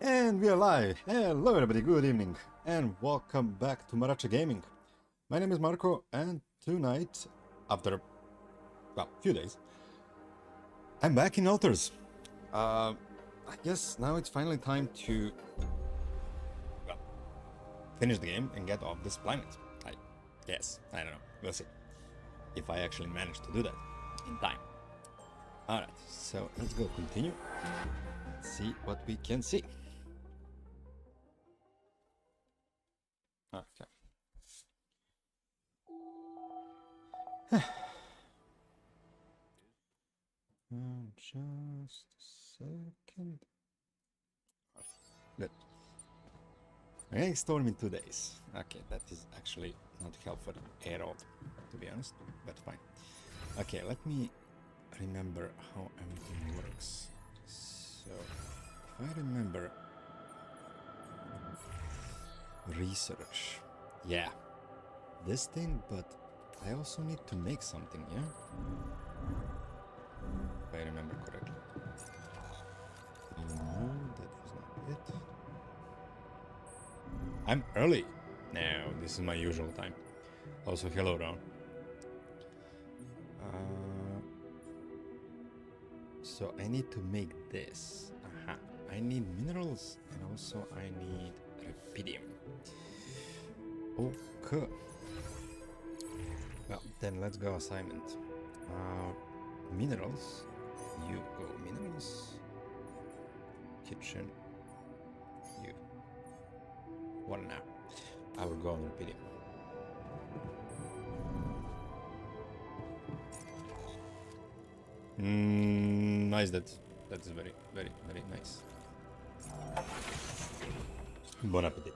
And we are live! Hello everybody, good evening, and welcome back to Maracha Gaming. My name is Marco, and tonight, after, well, a few days, I'm back in Altars. I guess now it's finally time to, well, finish the game and get off this planet. I guess, I don't know, we'll see. If I actually manage to do that in time. Alright, so let's go continue, see what we can see. Okay. Just a second. Good. I'm getting storm in 2 days. Okay, that is actually not helpful at all, to be honest, but fine. Okay, let me remember how everything works. So, if I remember... Research. Yeah. This thing, but I also need to make something, yeah? If I remember correctly. No, that was not it. I'm early. No, this is my usual time. Also, hello, Ron. So I need to make this. Aha. I need minerals and also I need rubidium. Okay. Well, then let's go assignment. Minerals. You go minerals. Kitchen. You. What now? I will go on rubidium. Nice. That is very, very, very nice. Bon appetit.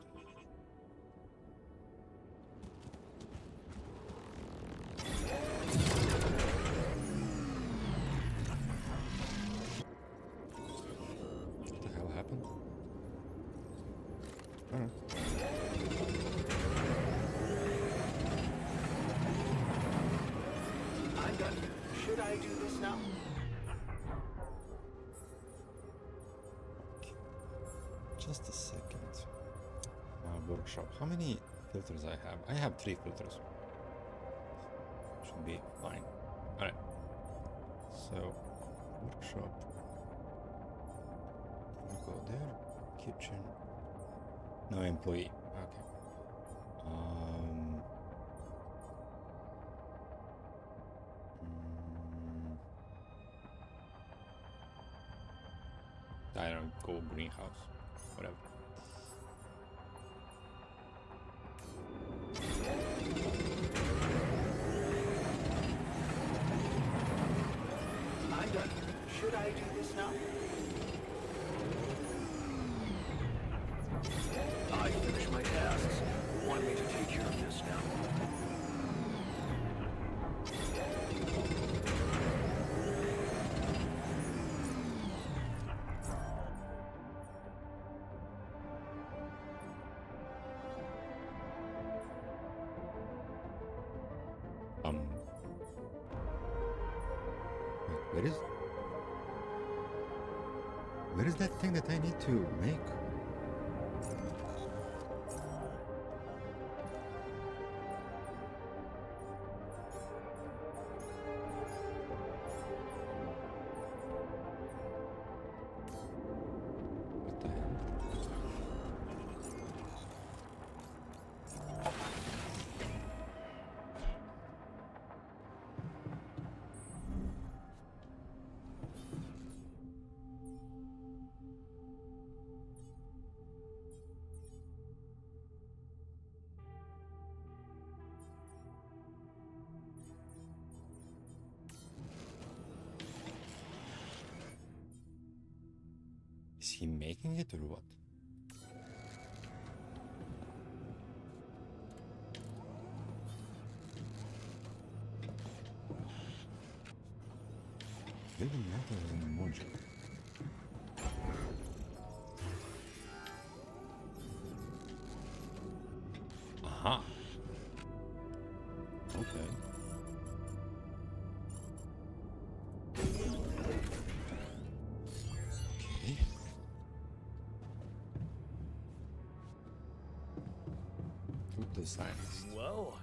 What the hell happened? I'm done. Should I do this now? Just a second. Workshop. How many filters I have? I have 3 filters. Should be fine. Alright. So, workshop. We go there. Kitchen. No employee. Okay. I don't go greenhouse. Whatever. I'm done. Should I do this now? I finished my tasks. Want me to take care of this now? Wait, where is that thing that I need to make? What the hell? Is he making it or what? Building metal is in the module. Aha. Okay. Okay. the scientist. Well,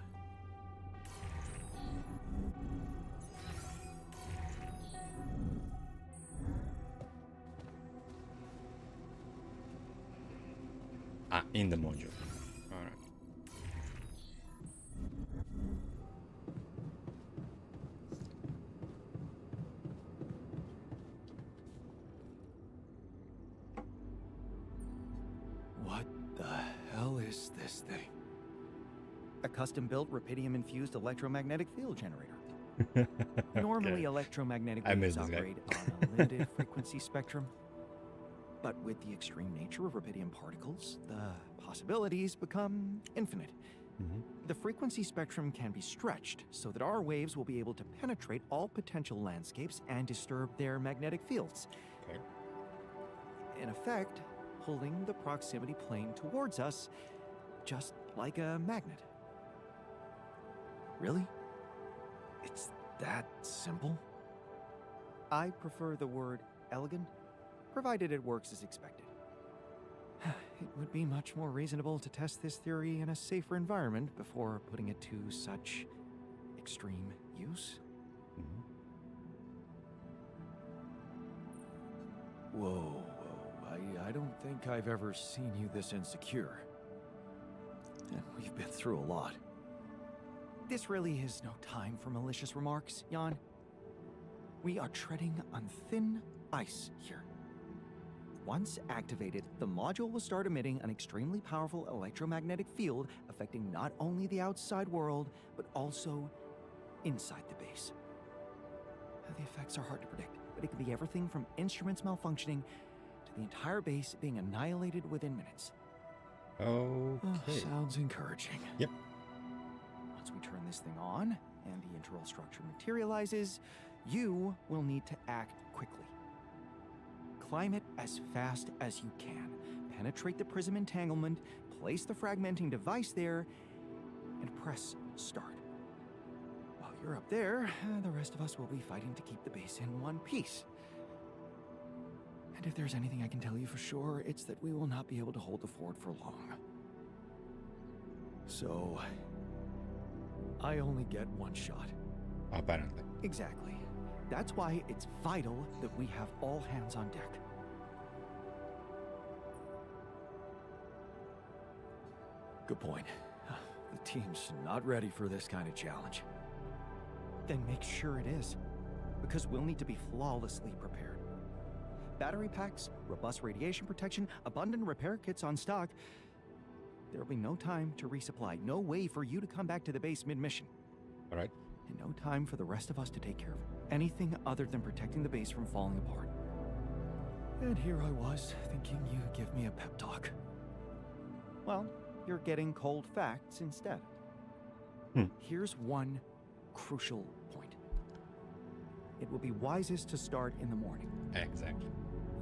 Ah, in the module. Alright. what the hell is this thing? A custom-built rubidium-infused electromagnetic field generator. Normally, Okay. electromagnetic I waves missed this guy. operate on a limited frequency spectrum. But with the extreme nature of rubidium particles, the possibilities become infinite. Mhm. The frequency spectrum can be stretched so that our waves will be able to penetrate all potential landscapes and disturb their magnetic fields. Okay. In effect, pulling the proximity plane towards us, just like a magnet. Really? It's that simple? I prefer the word elegant, provided it works as expected. It would be much more reasonable to test this theory in a safer environment before putting it to such extreme use. Mhm. Whoa. I don't think I've ever seen you this insecure. And we've been through a lot. This really is no time for malicious remarks, Jan. We are treading on thin ice here. Once activated, the module will start emitting an extremely powerful electromagnetic field affecting not only the outside world, but also inside the base. The effects are hard to predict, but it can be everything from instruments malfunctioning to the entire base being annihilated within minutes. Okay. Sounds encouraging. Yep. Once we turn this thing on and the internal structure materializes, you will need to act quickly. Climb it as fast as you can. Penetrate the prism entanglement, place the fragmenting device there, and press start. While you're up there, the rest of us will be fighting to keep the base in one piece. And if there's anything I can tell you for sure, it's that we will not be able to hold the fort for long. So, I only get one shot. Apparently. Exactly. That's why it's vital that we have all hands on deck. Good point. The team's not ready for this kind of challenge. Then make sure it is, because we'll need to be flawlessly prepared. Battery packs, robust radiation protection, abundant repair kits on stock. There'll be no time to resupply, no way for you to come back to the base mid-mission, Alright. and no time for the rest of us to take care of anything other than protecting the base from falling apart. And here I was, thinking you'd give me a pep talk. Well, you're getting cold facts instead. Hmm. Here's one crucial point. It will be wisest to start in the morning. Exactly.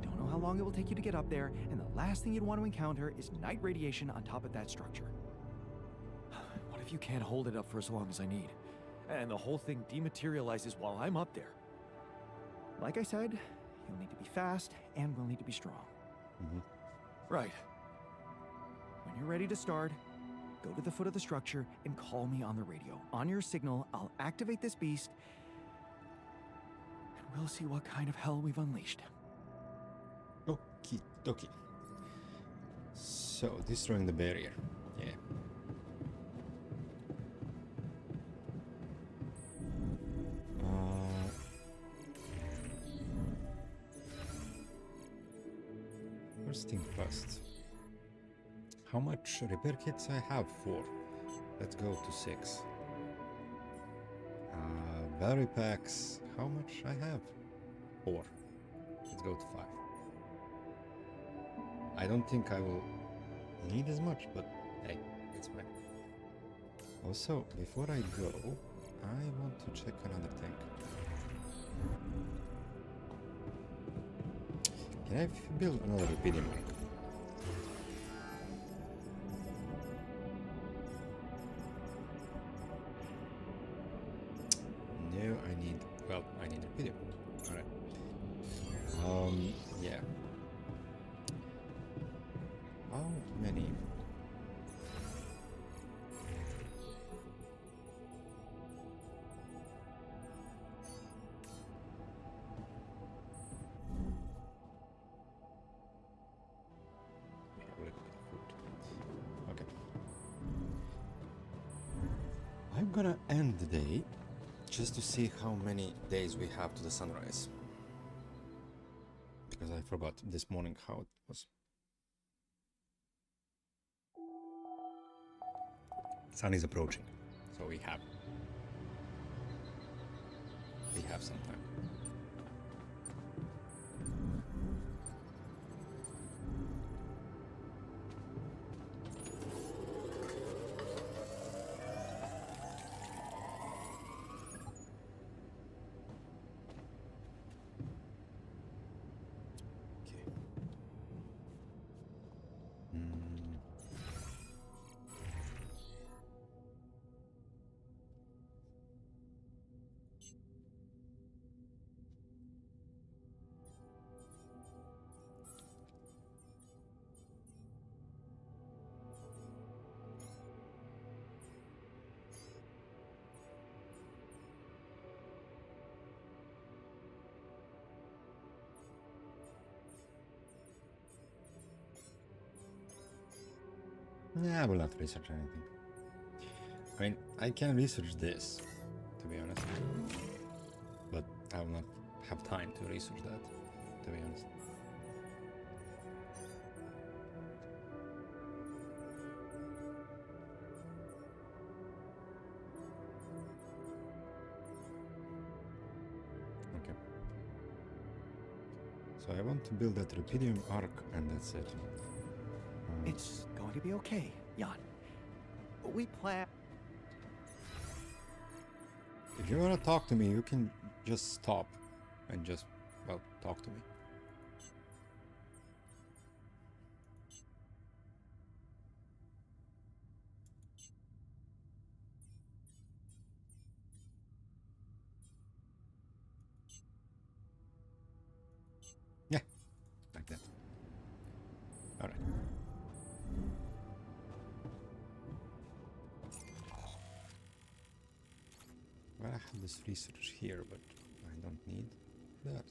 You don't know how long it will take you to get up there, and the last thing you'd want to encounter is night radiation on top of that structure. What if you can't hold it up for as long as I need? And the whole thing dematerializes while I'm up there? Like I said, you'll need to be fast, and we'll need to be strong. Mhm. Right. When you're ready to start, go to the foot of the structure and call me on the radio. On your signal, I'll activate this beast, and we'll see what kind of hell we've unleashed. Okie dokie. So, destroying the barrier. Yeah. First thing first. How much repair kits I have? 4. Let's go to 6. Battery packs. How much I have? 4. Let's go to 5. I don't think I will need as much, but hey, it's fine. Also, before I go, I want to check another thing. Can I build another rubidium ring? No, I need, well, I need rubidium. Alright. Yeah. How many? gonna end the day just to see how many days we have to the sunrise. Because I forgot this morning how it was. Sun is approaching, so we have some time. Yeah, I will not research anything. I mean, I can research this, to be honest. But I will not have time to research that, to be honest. Okay. So I want to build that Rupidium arc and that's it. It's going to be okay, Jan. We plan. If you want to talk to me, you can just stop and just, well, talk to me. Yeah, like that. All right. Well, I have this research here, but I don't need that.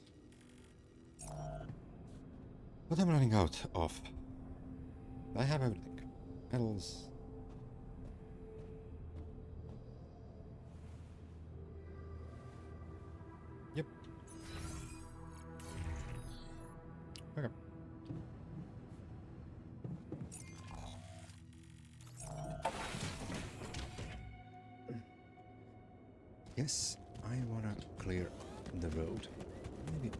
But I'm running out of. I have everything. Metals. Yep. Okay. Yes, I wanna clear the road. Maybe.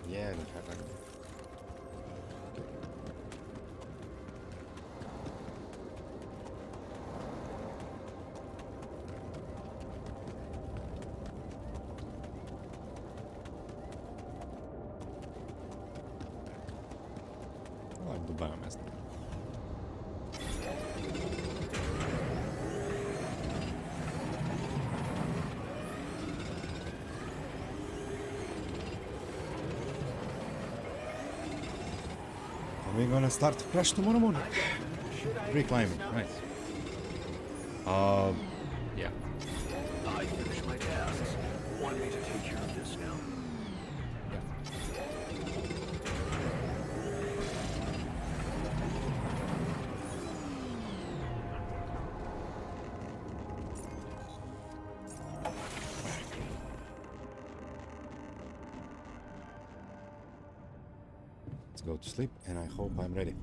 Yeah, I don't have that. I like the biomass. Are we gonna start to crash tomorrow morning? Reclimbing, right. Yeah. I finished my tasks. Want me to take care of this now? Let's go to sleep, and I hope I'm ready.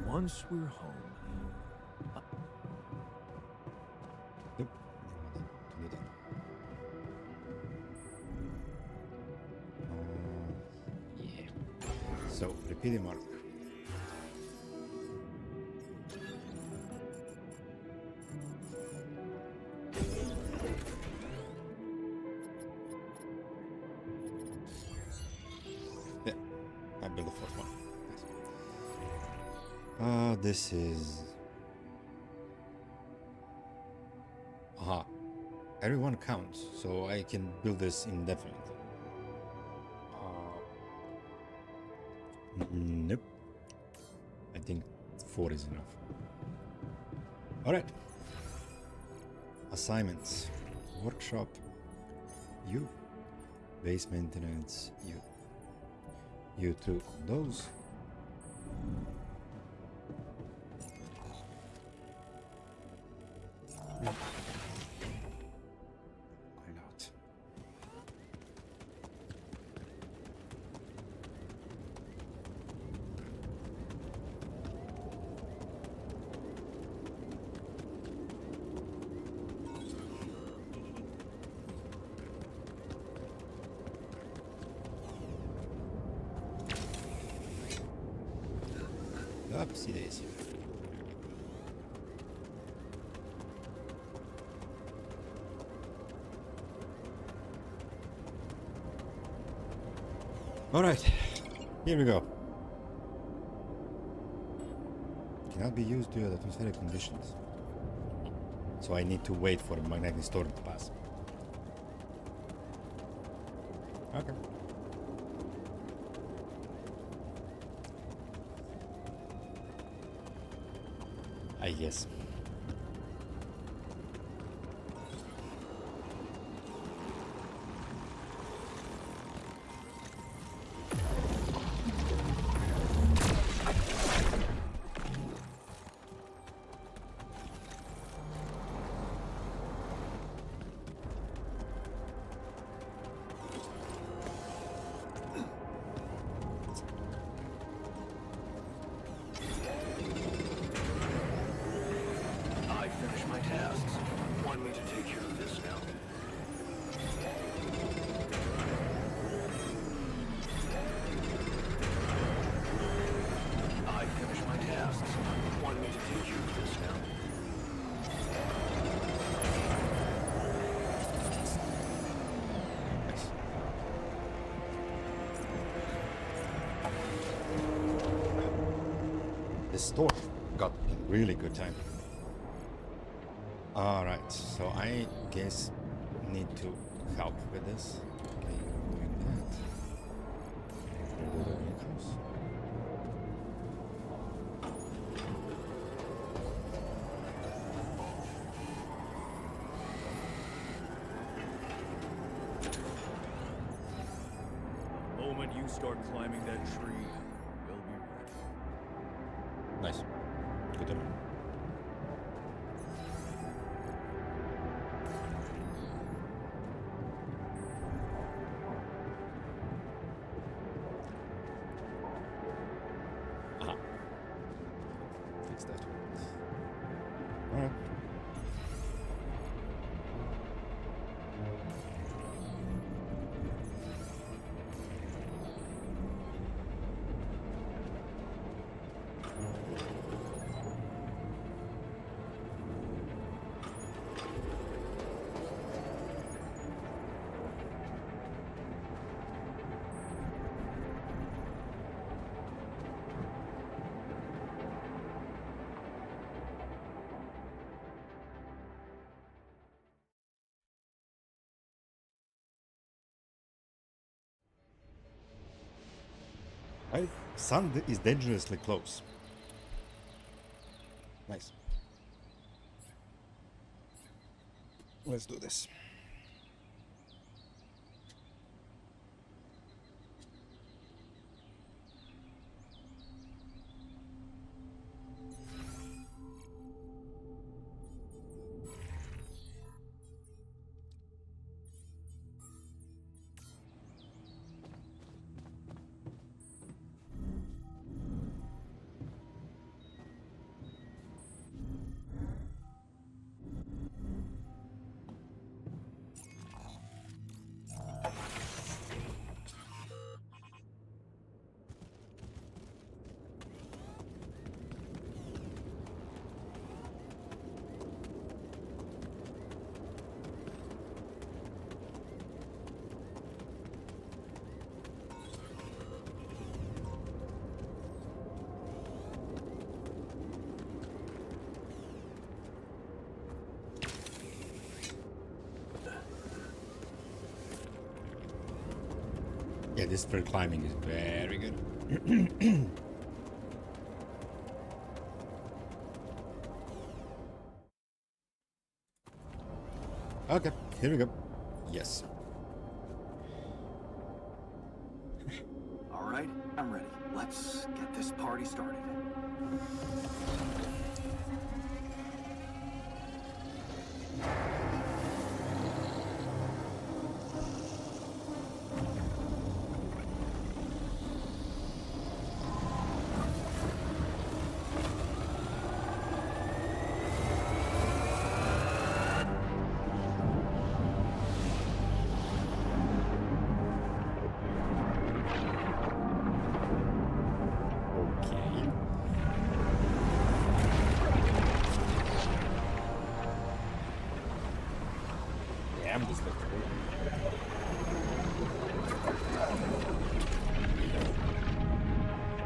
Once we're home, Yep. To do that. Yeah. So, repeat the mark. This is... Aha. Everyone counts, so I can build this indefinitely. Nope. I think 4 is enough. Alright. Assignments. Workshop. You. Base maintenance. You. You too. Those. Why not? Upsy daisy. All right, here we go. Cannot be used due to atmospheric conditions. So I need to wait for a magnetic storm to pass. Okay. I guess. This storm got in really good time. Alright, so I guess need to help with this. Okay, doing that. Reload the vehicles. The moment you start climbing that tree, we'll be ready. Nice. Good to know. Aha. Fix that. Alright. Right? Sun is dangerously close. Nice. Let's do this. this thrill climbing is very good. Okay, here we go. Yes. All right, I'm ready. Let's get this party started. Okay. Damn, this looks cool.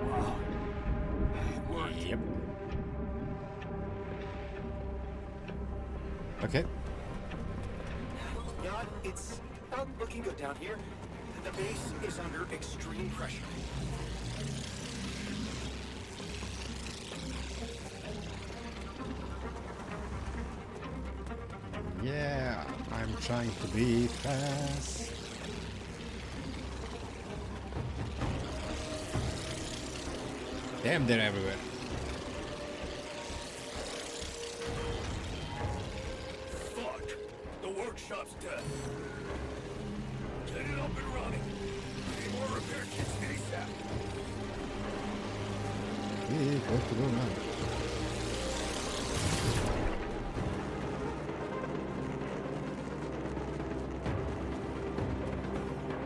Wow. It worked. Yep. Okay. Jan, it's not looking good down here. The base is under extreme pressure. Yeah, I'm trying to be fast. Damn, they're everywhere. Fuck! The workshop's dead. Get it up and running. Need more repair kits ASAP. Yeah, what to do now?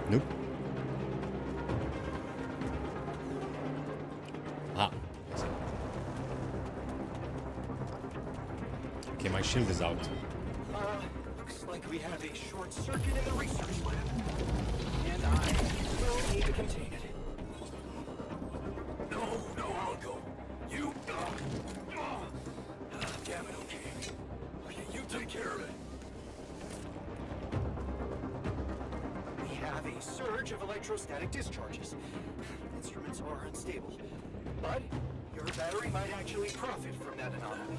Nope. Ah. Okay, my shield is out. Looks like we have a short circuit in the research lab. And I will need to contain it. No, I'll go. You... damn it, okay. Okay, you take care of it. We have a surge of electrostatic discharges. Instruments are unstable. But your battery might actually profit from that anomaly.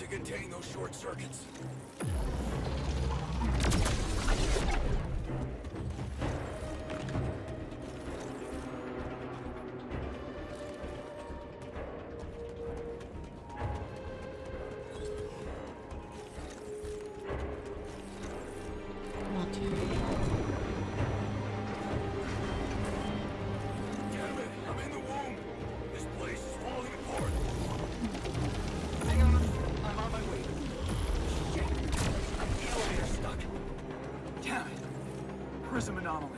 Contain those short circuits. Damn it, I'm in the womb. This place is falling apart. Hang on, I'm on my way. Shit, the elevator's stuck. Damn it. Prism anomaly.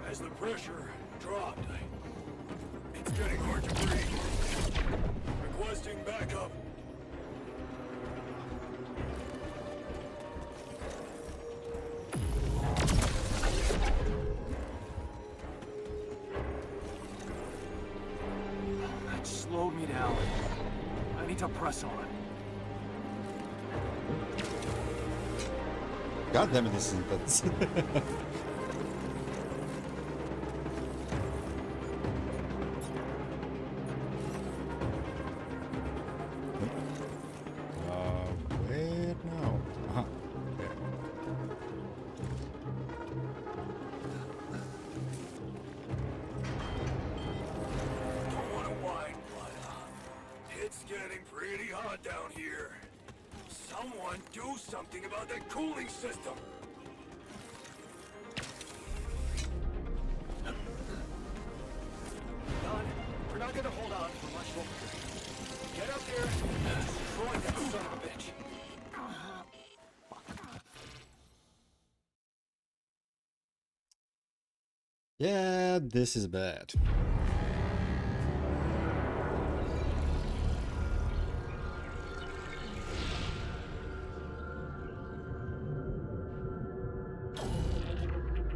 As the pressure dropped, it's getting hard to breathe. Requesting backup. That slowed me down. I need to press on. God damn it, this is intense. Where now? Aha. There. Don't want to whine, but it's getting pretty hot Something about that cooling system. Don, we're not gonna hold on for much longer. Get up there and destroy that son of a bitch. Yeah, this is bad.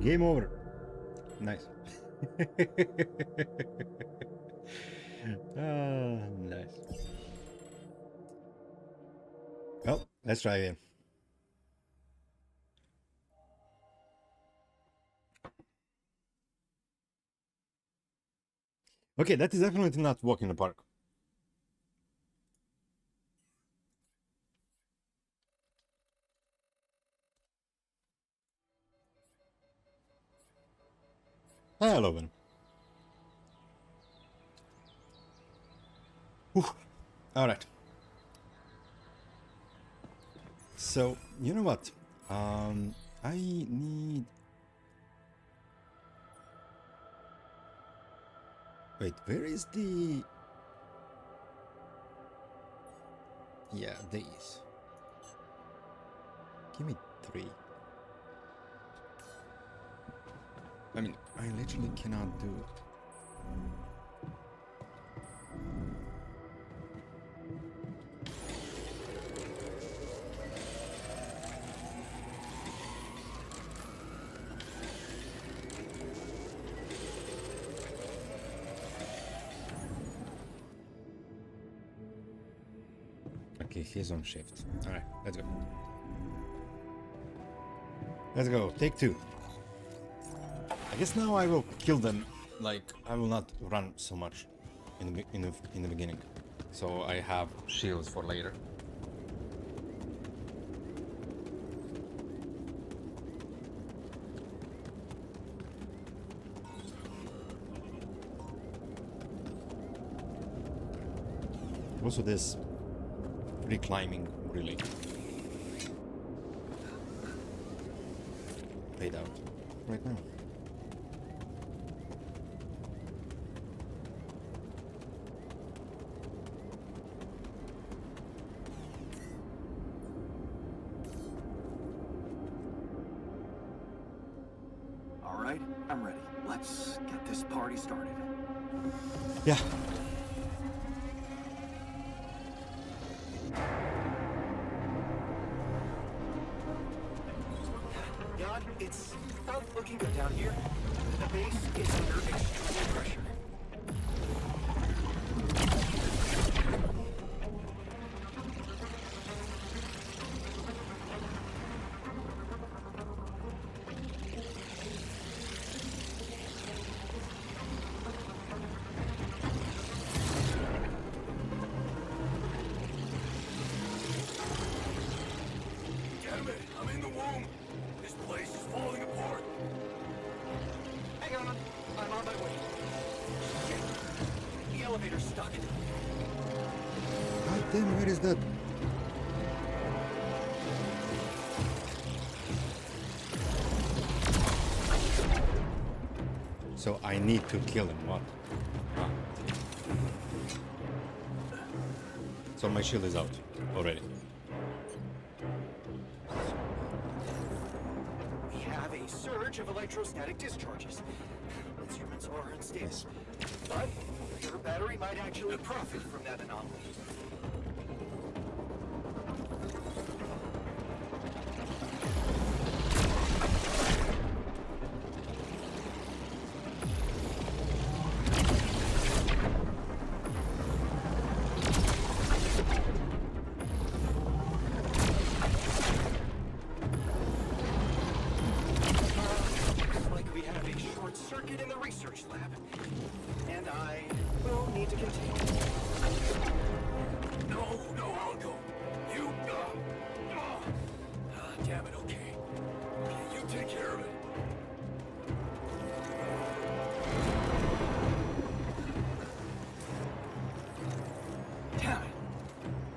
Game over. Nice. Nice. Well, let's try again. Okay, that is definitely not walk in the park. Hello, Ben. All right. So, you know what? I need... Wait, where is the... Yeah, these. Give me 3. I mean, I literally cannot do... Okay, he's on shift. Alright, let's go. Let's go, take 2. I guess now I will kill them. Like, I will not run so much in the beginning. So I have shields for later. Also, this free climbing really paid out right now. All right, I'm ready. Let's get this party started. Yeah. God, it's not looking good down here. The base is under extreme pressure. Damn it, I'm in the womb. This place is falling apart. Hang on, I'm on my way. Shit. The elevator's stuck. God damn, where is that? So I need to kill him, what? Ah. So my shield is out already. We have a surge of electrostatic discharges. Instruments are unstable. Yes. But your battery might actually profit from that anomaly. Looks like we have a short circuit in the research lab. And I will need to contain it. No, I'll go. You, damn it, okay. You take care of it. Damn it.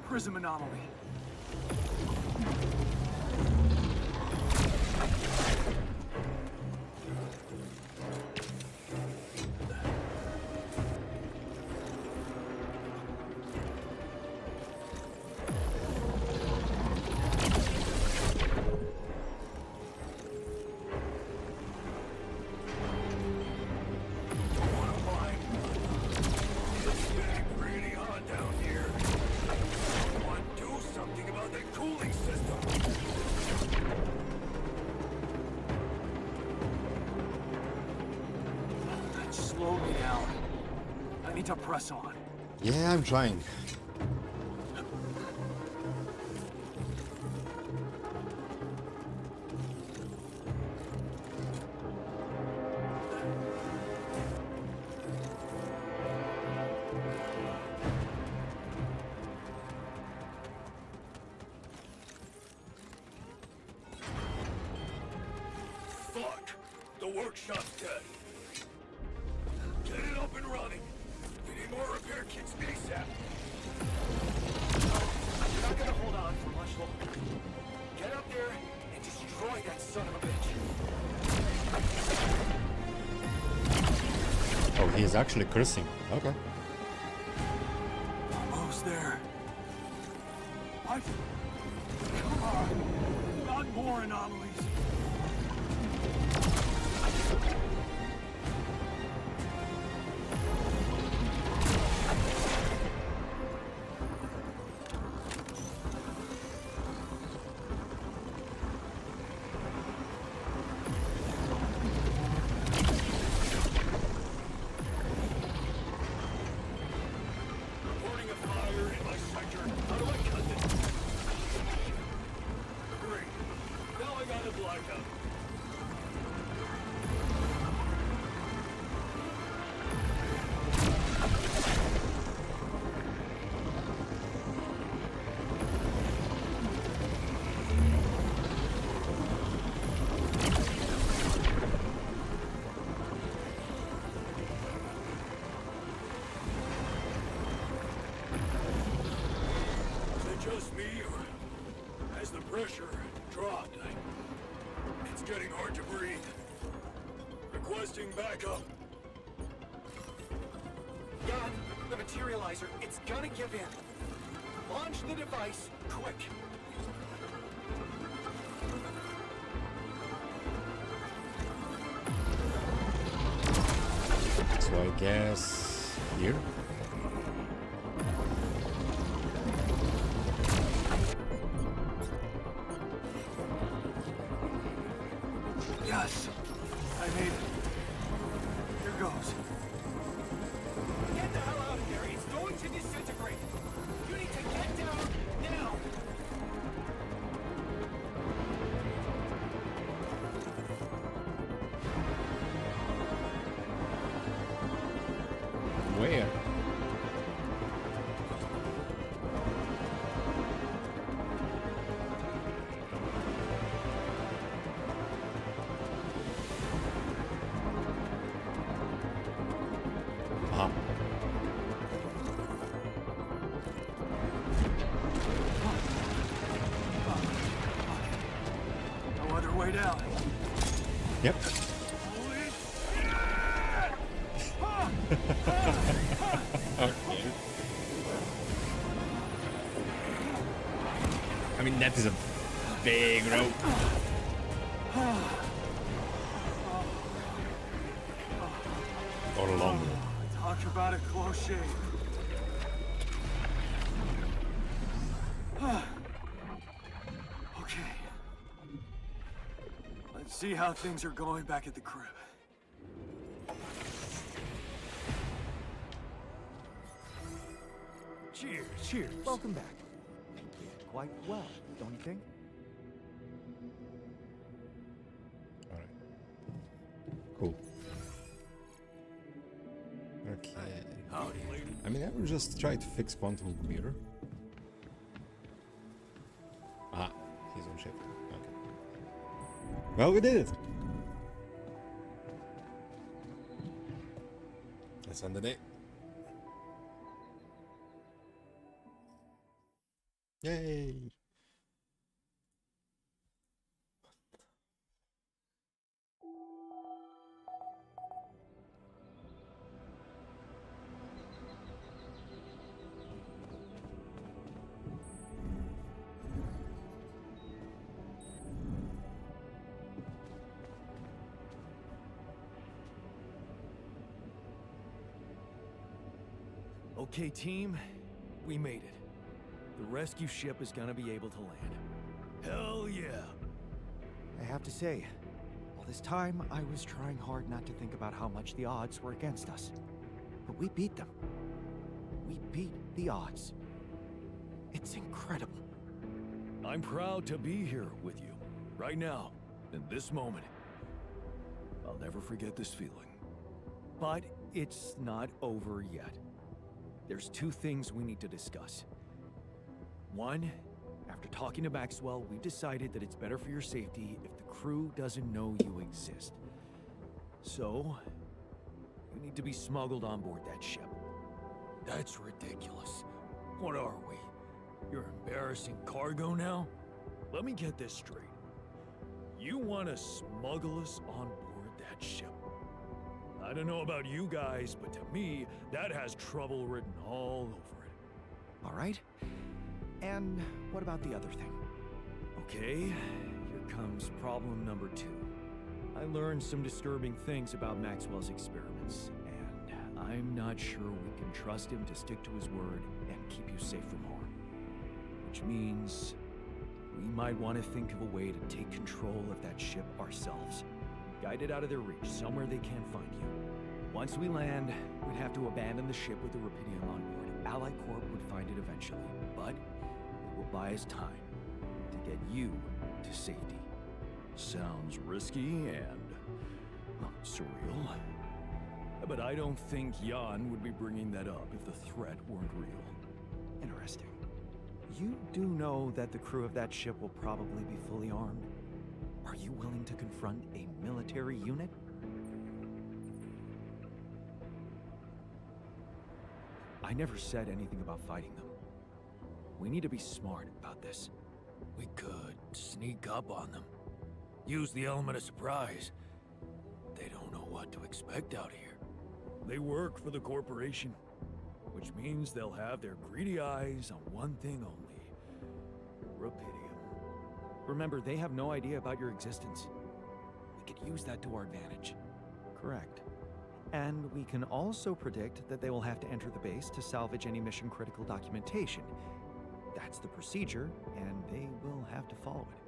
Prism anomaly. need to press on. Yeah, I'm trying. Fuck! The workshop's dead. Get it up and running. We need more repair kits ASAP. You're not gonna hold on for much longer. Get up there and destroy that son of a bitch. Oh, he is actually cursing. Okay. Almost there. What? Come on. Not more anomalies. Reporting a fire in my sector. How do I cut this? Great. Now I got a blackout. Is it just me, or has the pressure dropped? It's getting hard to breathe. Requesting backup. God, the materializer, it's gonna give in. Launch the device, quick. So I guess here. Yes, I made it. Here goes. Get the hell out of there. It's going to disintegrate. You need to get down now. Where? Ah. No other way down. Yep. Holy shit! Okay. I mean, that is a big rope. Or a long rope. Talk about a close shave. Okay. Let's see how things are going back at the crib. Cheers. Cheers. Welcome back. You did quite well, don't you think? Alright. Cool. Okay. Howdy, lady. I mean, I will just try to fix quantum mirror. Ah, he's on shift. Okay. Well, we did it. Let's end the day. Yay! Okay, team, we made it. The rescue ship is gonna be able to land. Hell yeah! I have to say, all this time I was trying hard not to think about how much the odds were against us. But we beat them. We beat the odds. It's incredible. I'm proud to be here with you, right now, in this moment. I'll never forget this feeling. But it's not over yet. There's two things we need to discuss. One, after talking to Maxwell, we've decided that it's better for your safety if the crew doesn't know you exist. So, you need to be smuggled on board that ship. That's ridiculous. What are we? You're embarrassing cargo now? Let me get this straight. You want to smuggle us on board that ship? I don't know about you guys, but to me, that has trouble written all over it. All right? And what about the other thing? Okay, here comes problem number 2. I learned some disturbing things about Maxwell's experiments, and I'm not sure we can trust him to stick to his word and keep you safe from harm. Which means we might want to think of a way to take control of that ship ourselves. Guide it out of their reach, somewhere they can't find you. Once we land, we'd have to abandon the ship with the Rapidium on board. Ally Corp would find it eventually, but it will buy us time to get you to safety. Sounds risky and surreal. But I don't think Jan would be bringing that up if the threat weren't real. Interesting. You do know that the crew of that ship will probably be fully armed. Are you willing to confront a military unit? I never said anything about fighting them. We need to be smart about this. We could sneak up on them. Use the element of surprise. They don't know what to expect out here. They work for the corporation, which means they'll have their greedy eyes on one thing only. Rapidium. Remember, they have no idea about your existence. We could use that to our advantage. Correct. And we can also predict that they will have to enter the base to salvage any mission-critical documentation. That's the procedure, and they will have to follow it.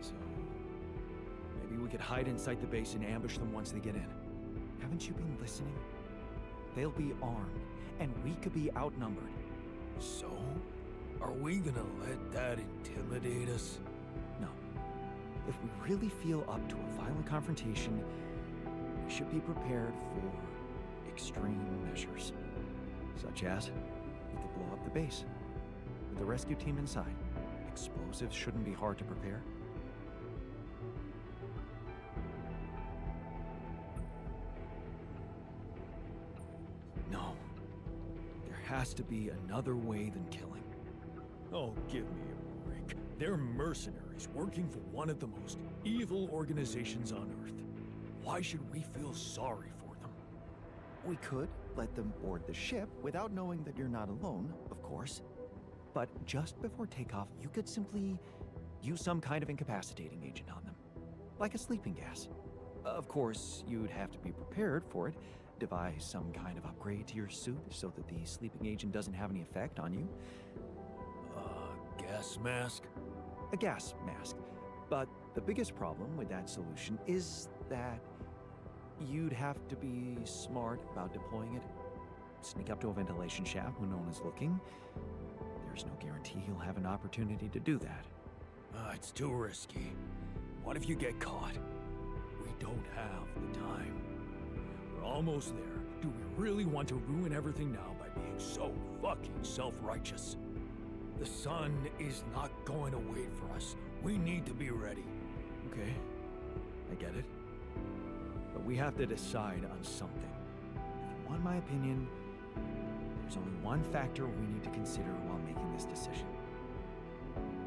So, maybe we could hide inside the base and ambush them once they get in. Haven't you been listening? They'll be armed, and we could be outnumbered. So? Are we gonna let that intimidate us? No. If we really feel up to a violent confrontation, we should be prepared for extreme measures. Such as, we could blow up the base with the rescue team inside. Explosives shouldn't be hard to prepare. No. There has to be another way than killing. Oh, give me a break. They're mercenaries working for one of the most evil organizations on Earth. Why should we feel sorry for them? We could let them board the ship without knowing that you're not alone, of course. But just before takeoff, you could simply use some kind of incapacitating agent on them. Like a sleeping gas. Of course, you'd have to be prepared for it. Devise some kind of upgrade to your suit so that the sleeping agent doesn't have any effect on you. Gas mask? A gas mask. But the biggest problem with that solution is that you'd have to be smart about deploying it. Sneak up to a ventilation shaft when no one is looking. There's no guarantee you'll have an opportunity to do that. It's too risky. What if you get caught? We don't have the time. We're almost there. Do we really want to ruin everything now by being so fucking self-righteous? The sun is not going to wait for us. We need to be ready. Okay, I get it. But we have to decide on something. If you want my opinion, there's only one factor we need to consider while making this decision.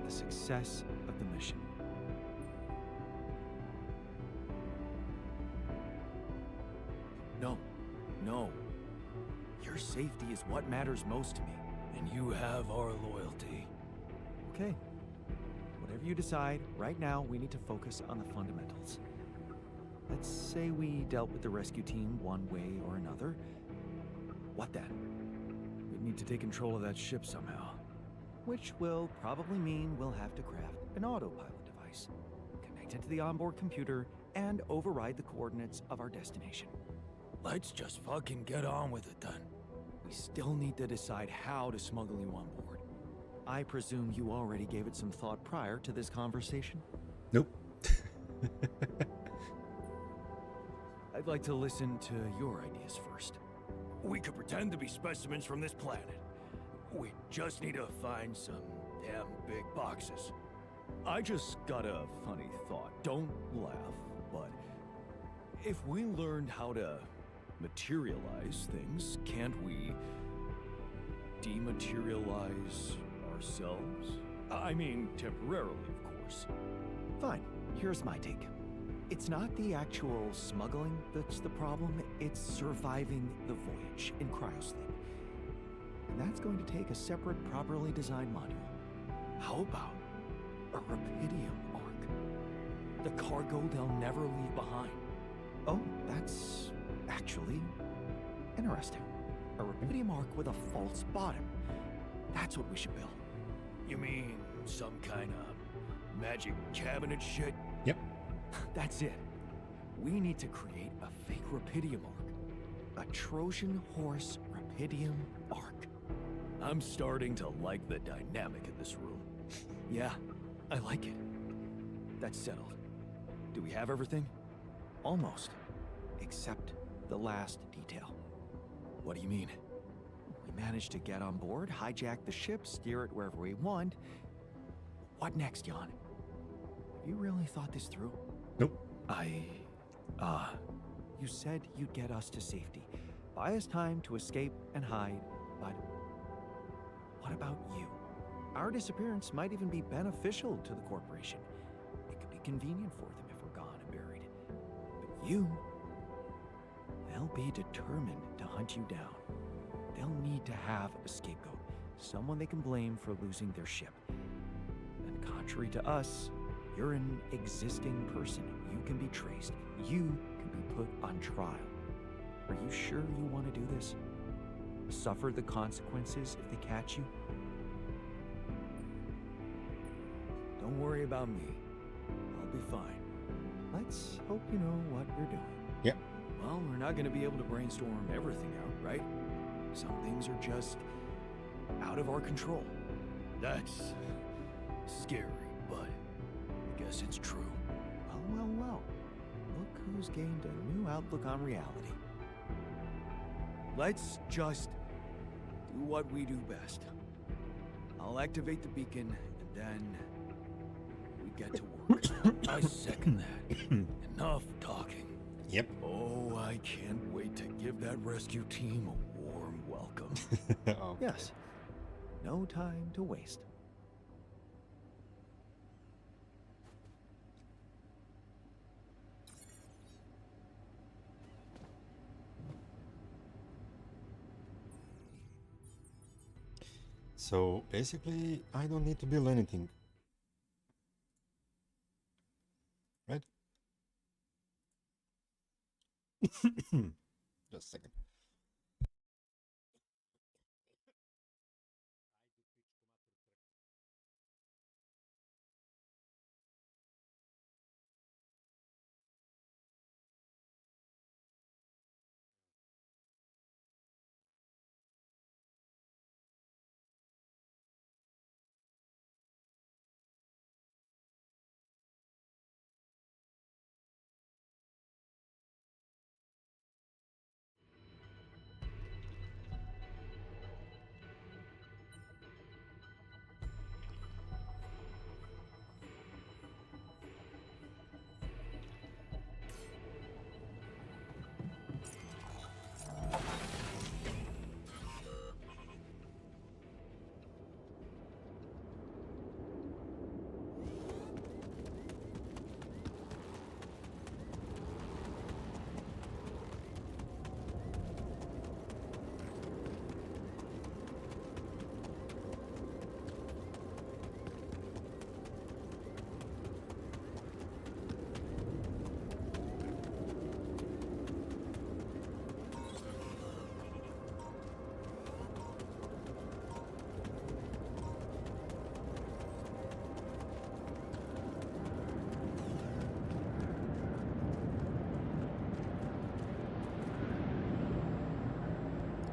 The success of the mission. No. Your safety is what matters most to me. And you have our loyalty. Okay. Whatever you decide, right now we need to focus on the fundamentals. Let's say we dealt with the rescue team one way or another. What then? We need to take control of that ship somehow. Which will probably mean we'll have to craft an autopilot device, connect it to the onboard computer, and override the coordinates of our destination. Let's just fucking get on with it then. We still need to decide how to smuggle you on board. I presume you already gave it some thought prior to this conversation? Nope. I'd like to listen to your ideas first. We could pretend to be specimens from this planet. We just need to find some damn big boxes. I just got a funny thought. Don't laugh, but if we learned how to materialize things, can't we dematerialize ourselves? I mean, temporarily, of course. Fine, here's my take. It's not the actual smuggling that's the problem, it's surviving the voyage in cryosleep. And that's going to take a separate, properly designed module. How about a Rapidium arc? The cargo they'll never leave behind. Oh, that's actually interesting. A Rapidium arc with a false bottom. That's what we should build. You mean some kind of magic cabinet shit? Yep. That's it. We need to create a fake Rapidium arc. A Trojan horse Rapidium arc. I'm starting to like the dynamic in this room. Yeah, I like it. That's settled. Do we have everything? Almost. Except the last detail. What do you mean? We managed to get on board, hijack the ship, steer it wherever we want. What next, Jan? Have you really thought this through? Nope. You said you'd get us to safety. Buy us time to escape and hide, but what about you? Our disappearance might even be beneficial to the corporation. It could be convenient for them if we're gone and buried. But you, they'll be determined to hunt you down. They'll need to have a scapegoat, someone they can blame for losing their ship. And contrary to us, you're an existing person. You can be traced. You can be put on trial. Are you sure you want to do this? Suffer the consequences if they catch you? Don't worry about me. I'll be fine. Let's hope you know what you're doing. Yep. Well, we're not gonna be able to brainstorm everything out, right? Some things are just out of our control. That's scary, but I guess it's true. Well. Look who's gained a new outlook on reality. Let's just do what we do best. I'll activate the beacon, and then we get to work. I second that. Enough talking. Yep. Oh, I can't wait to give that rescue team a warm welcome. Oh. Yes. No time to waste. So basically, I don't need to build anything. Right? Just a second.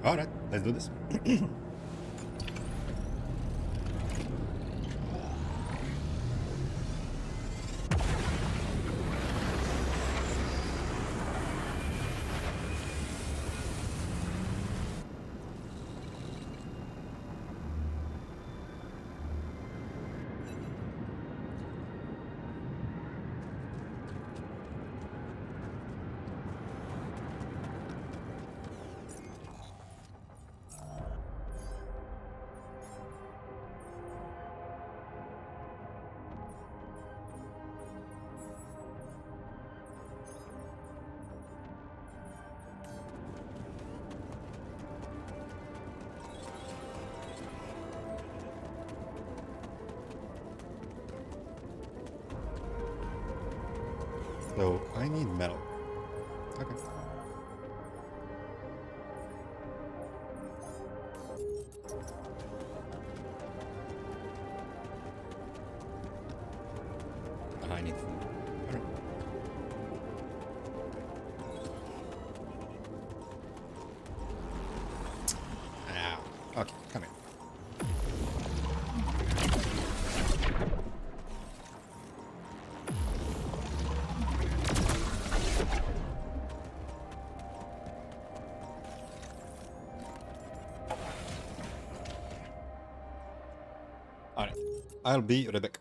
Alright, let's do this. So I need metal. Okay. And I need food. Alright. Ah, okay, come here. Alright, I'll be right back.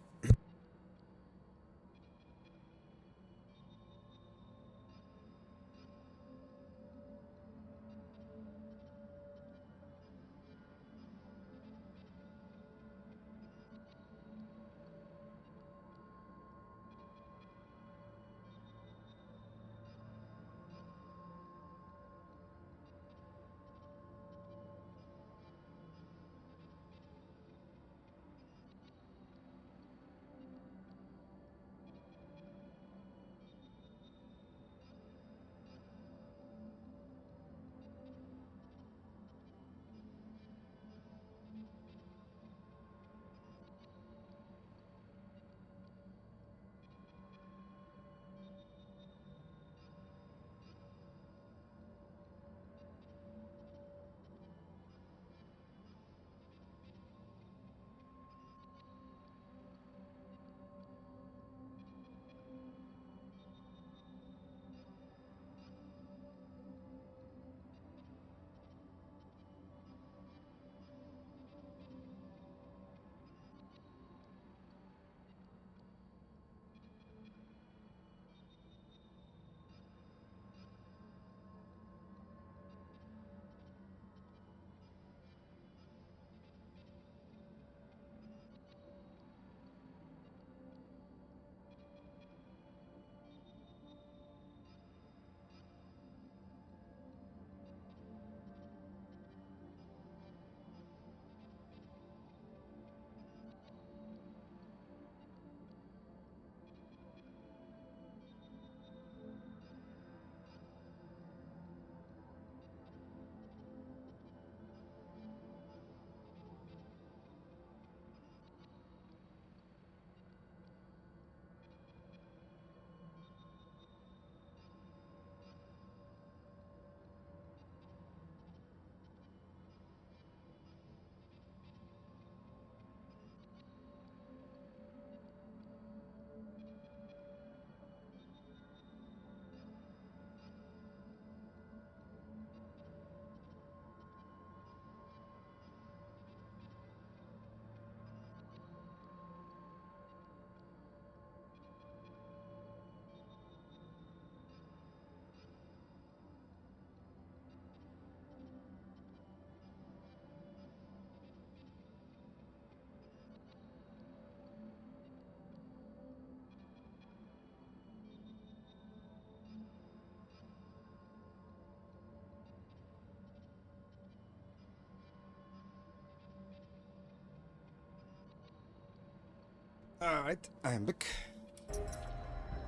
Alright, I'm back.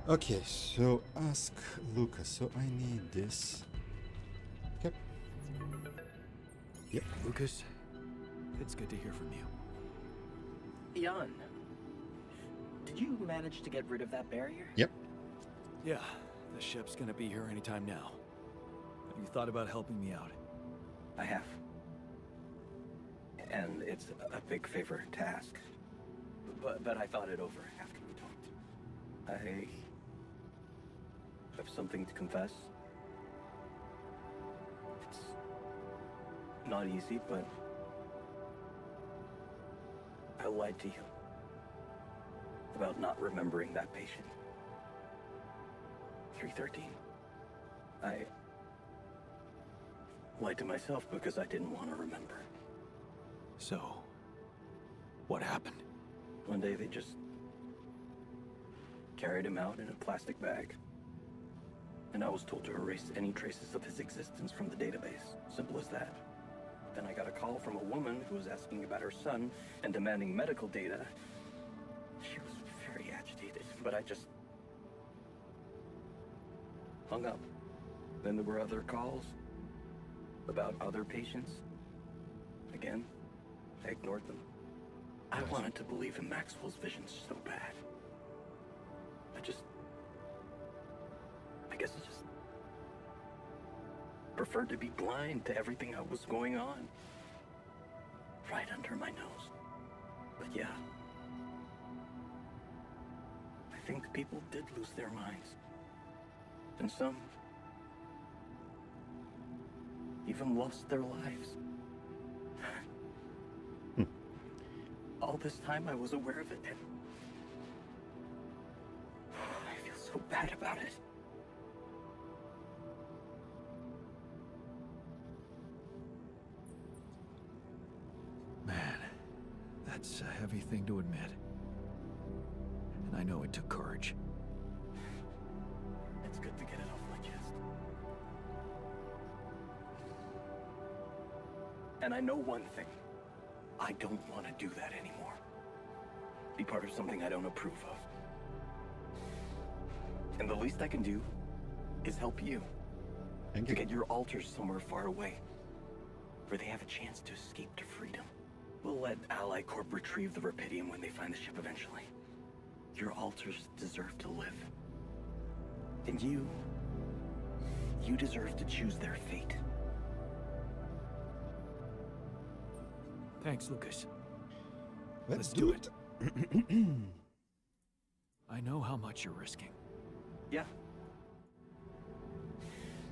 Okay, so ask Lucas. So I need this. Okay. Yep. Lucas, it's good to hear from you. Jan, did you manage to get rid of that barrier? Yep. Yeah, the ship's gonna be here anytime now. Have you thought about helping me out? I have. And it's a big favor to ask. But I thought it over after we talked. I have something to confess. It's not easy, but I lied to you about not remembering that patient. 313. I lied to myself because I didn't want to remember. So, what happened? One day they just carried him out in a plastic bag. And I was told to erase any traces of his existence from the database. Simple as that. Then I got a call from a woman who was asking about her son and demanding medical data. She was very agitated, but I just hung up. Then there were other calls about other patients. Again, I ignored them. I wanted to believe in Maxwell's visions so bad. I guess I just preferred to be blind to everything that was going on. Right under my nose. But yeah, I think people did lose their minds. And some even lost their lives. All this time I was aware of it, and I feel so bad about it. Man, that's a heavy thing to admit. And I know it took courage. It's good to get it off my chest. And I know one thing. I don't want to do that anymore. Be part of something I don't approve of. And the least I can do is help you. Thank To you. get your alters somewhere far away, where they have a chance to escape to freedom. We'll let Ally Corp retrieve the Rapidium when they find the ship eventually. Your alters deserve to live. And you deserve to choose their fate. Thanks, Lucas. Let's Let's do do it. I know how much you're risking. Yeah.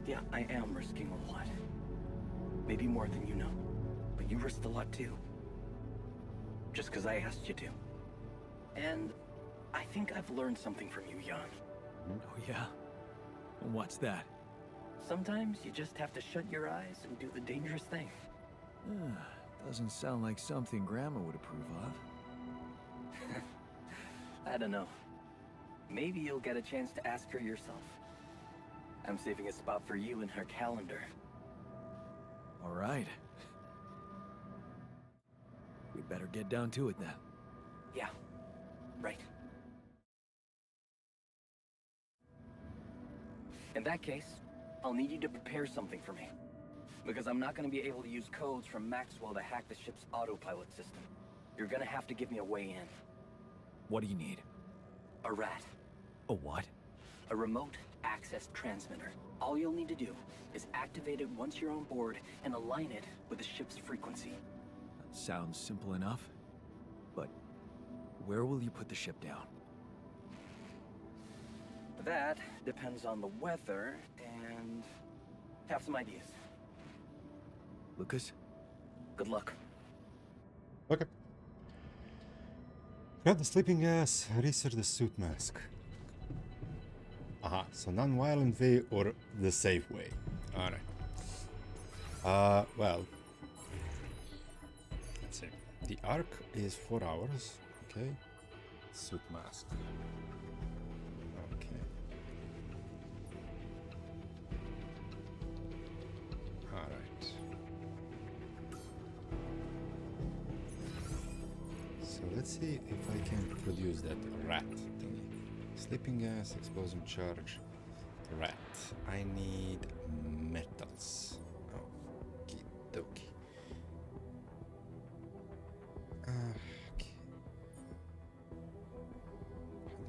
Yeah, I am risking a lot. Maybe more than you know. But you risked a lot too. Just because I asked you to. And I think I've learned something from you, Jan. Oh, yeah? What's that? Sometimes you just have to shut your eyes and do the dangerous thing. Doesn't sound like something Grandma would approve of. I don't know. Maybe you'll get a chance to ask her yourself. I'm saving a spot for you in her calendar. All right. We'd better get down to it then. Yeah, right. In that case, I'll need you to prepare something for me. Because I'm not going to be able to use codes from Maxwell to hack the ship's autopilot system. You're going to have to give me a way in. What do you need? A rat. A what? A remote access transmitter. All you'll need to do is activate it once you're on board and align it with the ship's frequency. That sounds simple enough. But where will you put the ship down? That depends on the weather and have some ideas. Lucas? Good luck. Okay. Grab the sleeping gas, research the suit mask. Aha, so non-violent way or the safe way. Alright. Well. Let's see. The arc is 4 hours. Okay. Suit mask. Okay. Alright. So let's see if I can produce that rat thingy. Sleeping gas, explosive charge, rat. I need metals. Okie dokie. Okay.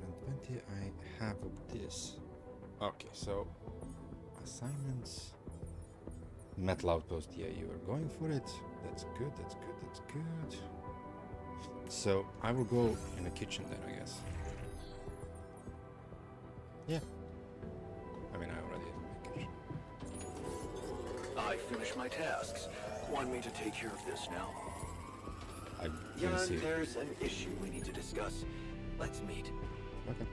120, I have of this. Okay, so assignments. Metal outpost, yeah, you are going for it. That's good, that's good, that's good. So I will go in the kitchen then, I guess. Yeah. I mean, I already have my kitchen. I finished my tasks. Want me to take care of this now? I didn't see Jan, it. there's an issue we need to discuss. Let's meet. Okay.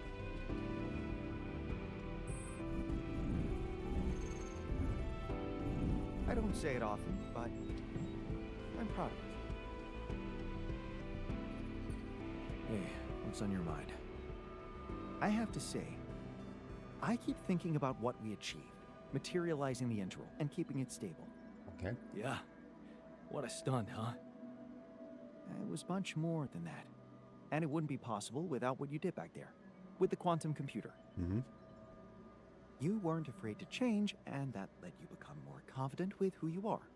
I don't say it often, but I'm proud of it. Hey, what's on your mind? I have to say, I keep thinking about what we achieved, materializing the Integral and keeping it stable. Okay. Yeah. What a stunt, huh? It was much more than that. And it wouldn't be possible without what you did back there, with the quantum computer. Mm-hmm. You weren't afraid to change, and that let you become more confident with who you are.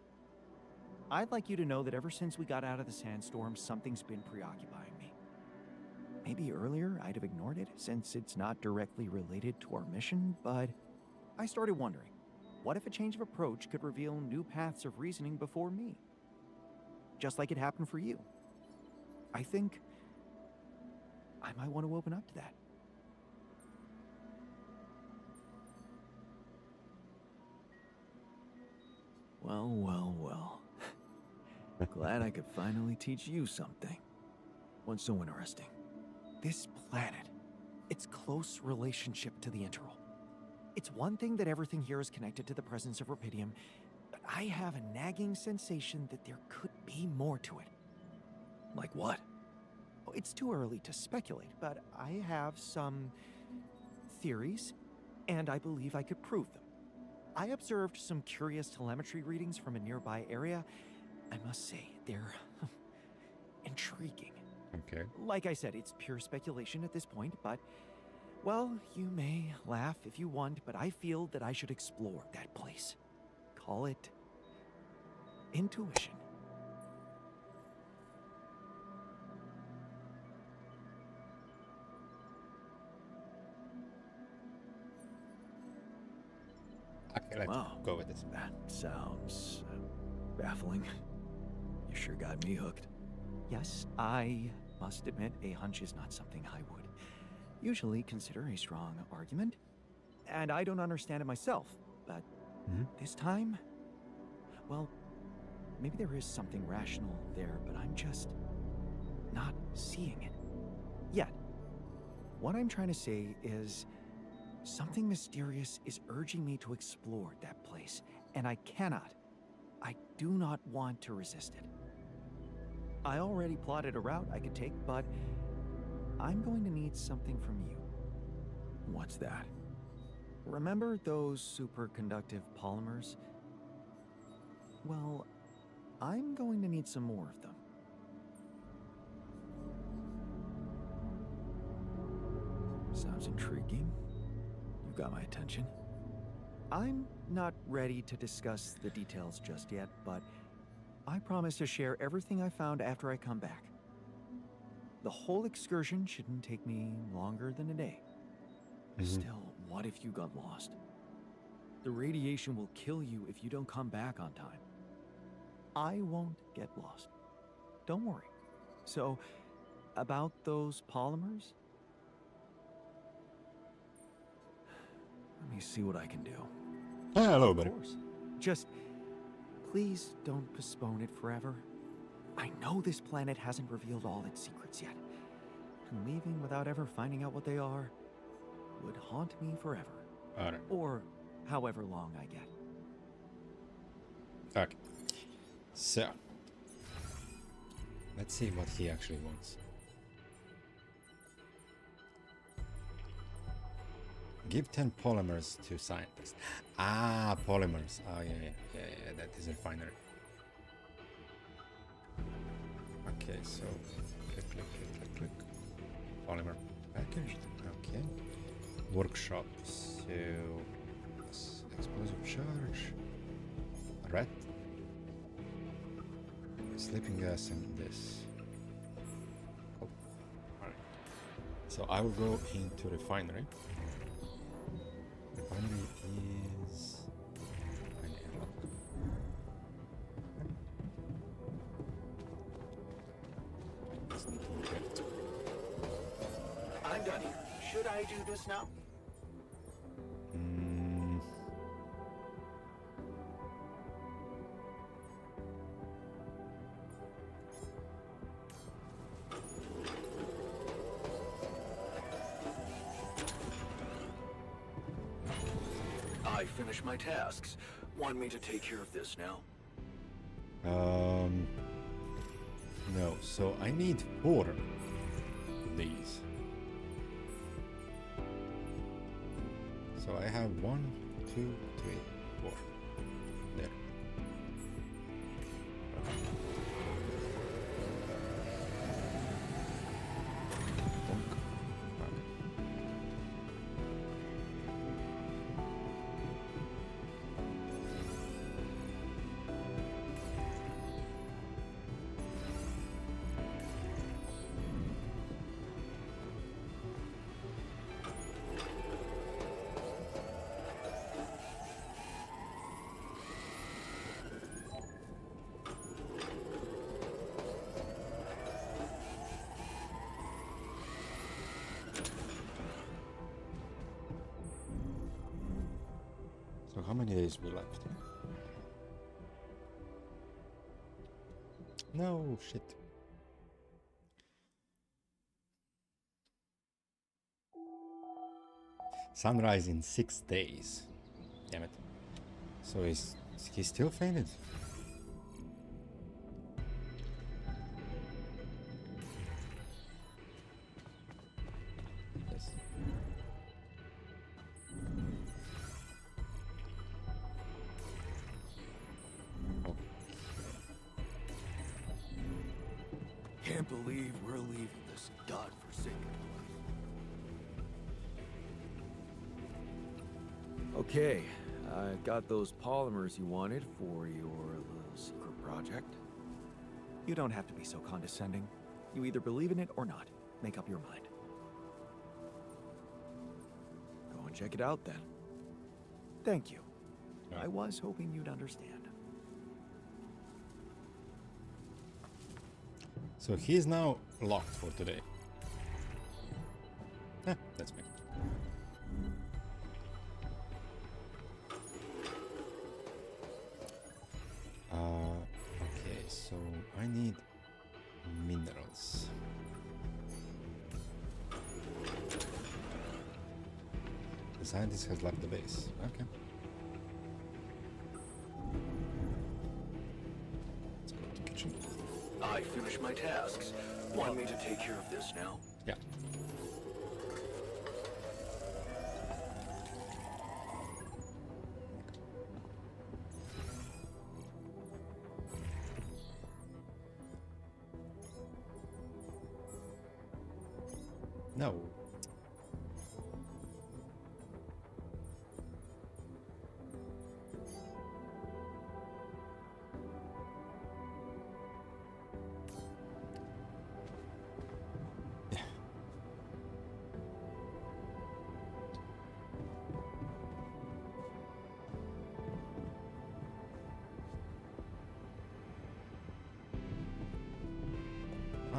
I'd like you to know that ever since we got out of the sandstorm, something's been preoccupying me. Maybe earlier I'd have ignored it, since it's not directly related to our mission, but I started wondering, what if a change of approach could reveal new paths of reasoning before me? Just like it happened for you. I think I might want to open up to that. Well, well, well. Glad I could finally teach you something. What's so interesting? This planet, its close relationship to the Integral. It's one thing that everything here is connected to the presence of Rapidium, but I have a nagging sensation that there could be more to it. Like what? Oh, it's too early to speculate, but I have some theories, and I believe I could prove them. I observed some curious telemetry readings from a nearby area. I must say, they're intriguing. Okay. Like I said, it's pure speculation at this point, but, well, you may laugh if you want, but I feel that I should explore that place. Call it intuition. Okay, let's Wow. go with this. That sounds baffling. You sure got me hooked. Yes, I must admit a hunch is not something I would usually consider a strong argument. And I don't understand it myself, but this time, well, maybe there is something rational there, but I'm just not seeing it yet. What I'm trying to say is something mysterious is urging me to explore that place, and I do not want to resist it. I already plotted a route I could take, but I'm going to need something from you. What's that? Remember those superconductive polymers? Well, I'm going to need some more of them. Sounds intriguing. You got my attention. I'm not ready to discuss the details just yet, but I promise to share everything I found after I come back. The whole excursion shouldn't take me longer than a day. Still, what if you got lost? The radiation will kill you if you don't come back on time. I won't get lost. Don't worry. So, about those polymers? Let me see what I can do. Hello, buddy. Of course. Just, please don't postpone it forever. I know this planet hasn't revealed all its secrets yet. And leaving without ever finding out what they are would haunt me forever. Alright. Or however long I get. Okay. So, let's see what he actually wants. Give 10 polymers to scientists. Ah, polymers. Oh, yeah, that is a refinery. Okay, so click. Polymer packaged. Okay. Workshop. So, explosive charge. Red. Sleeping gas and this. Oh, alright. So I will go into refinery. Refinery is an airlock. done here. Should I do this now? Mm. I finished my tasks. Want me to take care of this now? No, so I need 4 of these. So I have 1, 2, 3, 4. There. Donk. Okay. So how many days we left? No shit. Sunrise in 6 days. Damn it. So is he still fainted? Yes. Oh. Can't believe we're leaving this godforsaken place. Okay, I got those polymers you wanted for your little secret project. You don't have to be so condescending. You either believe in it or not. Make up your mind. Go and check it out then. Thank you. Yeah. I was hoping you'd understand. So he's now locked for today. Yeah, that's me. Okay, so I need minerals. The scientist has left the base. Okay. Let's go to the kitchen. I finished my tasks. Want me to take care of this now? Yeah. No. Yeah.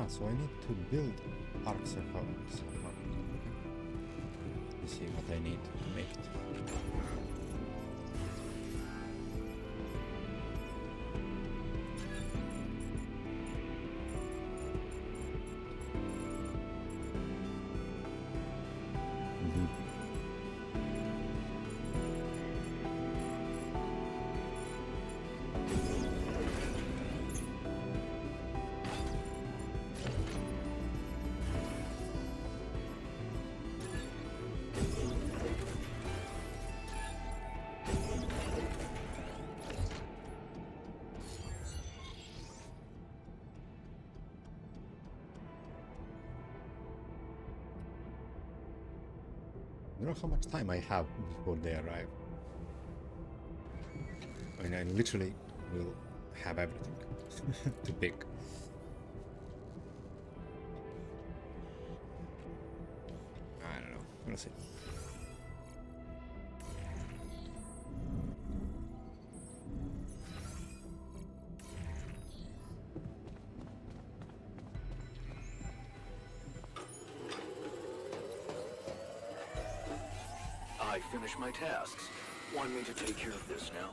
So I need to build arcs somehow. Let's see what I need to make it. I don't know how much time I have before they arrive. I mean, I literally will have everything to pick. I don't know. We'll see. I finish my tasks. Want me to take care of this now?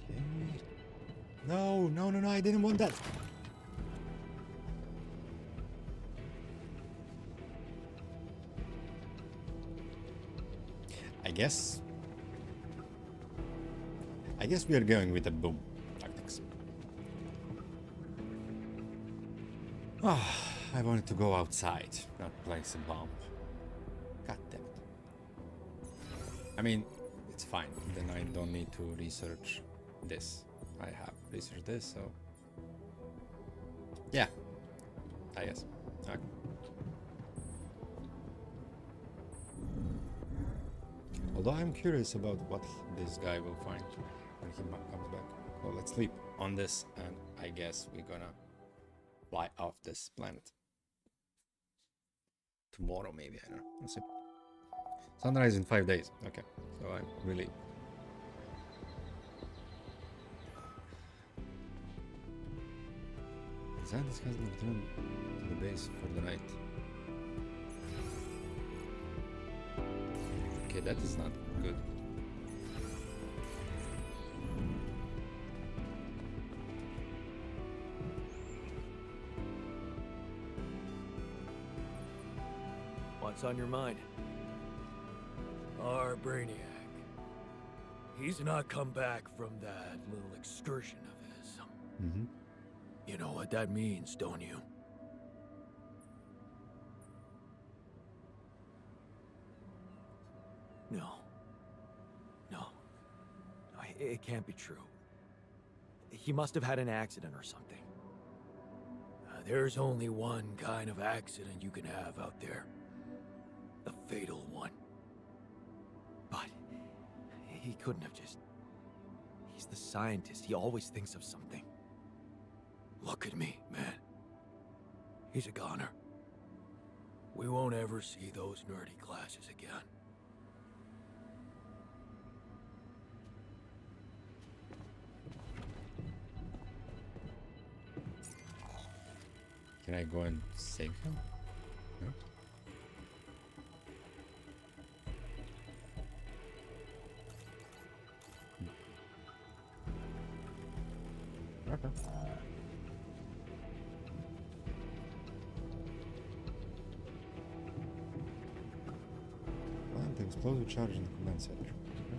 Okay. No, no, no, no, I didn't want that. I guess we are going with the boom tactics. Ah, I wanted to go outside, not place a bomb. God damn it. I mean, it's fine. Then I don't need to research this. I have researched this, so yeah, I guess. Okay. Although I'm curious about what this guy will find when he comes back. Well, let's sleep on this, and I guess we're gonna fly off this planet tomorrow, maybe. I don't know. Let's see. Sunrise in 5 days. Okay, so I'm really. Xanthus hasn't returned to the base for the night. Okay, that is not good. What's on your mind? Our Brainiac. He's not come back from that little excursion of his. Mm-hmm. You know what that means, don't you? No. No. It can't be true. He must have had an accident or something. There's only one kind of accident you can have out there. The fatal one. But he couldn't have just... He's the scientist. He always thinks of something. Look at me, man. He's a goner. We won't ever see those nerdy classes again. Can I go and save him? No? Okay. Plant the explosive charge in the command center. Okay.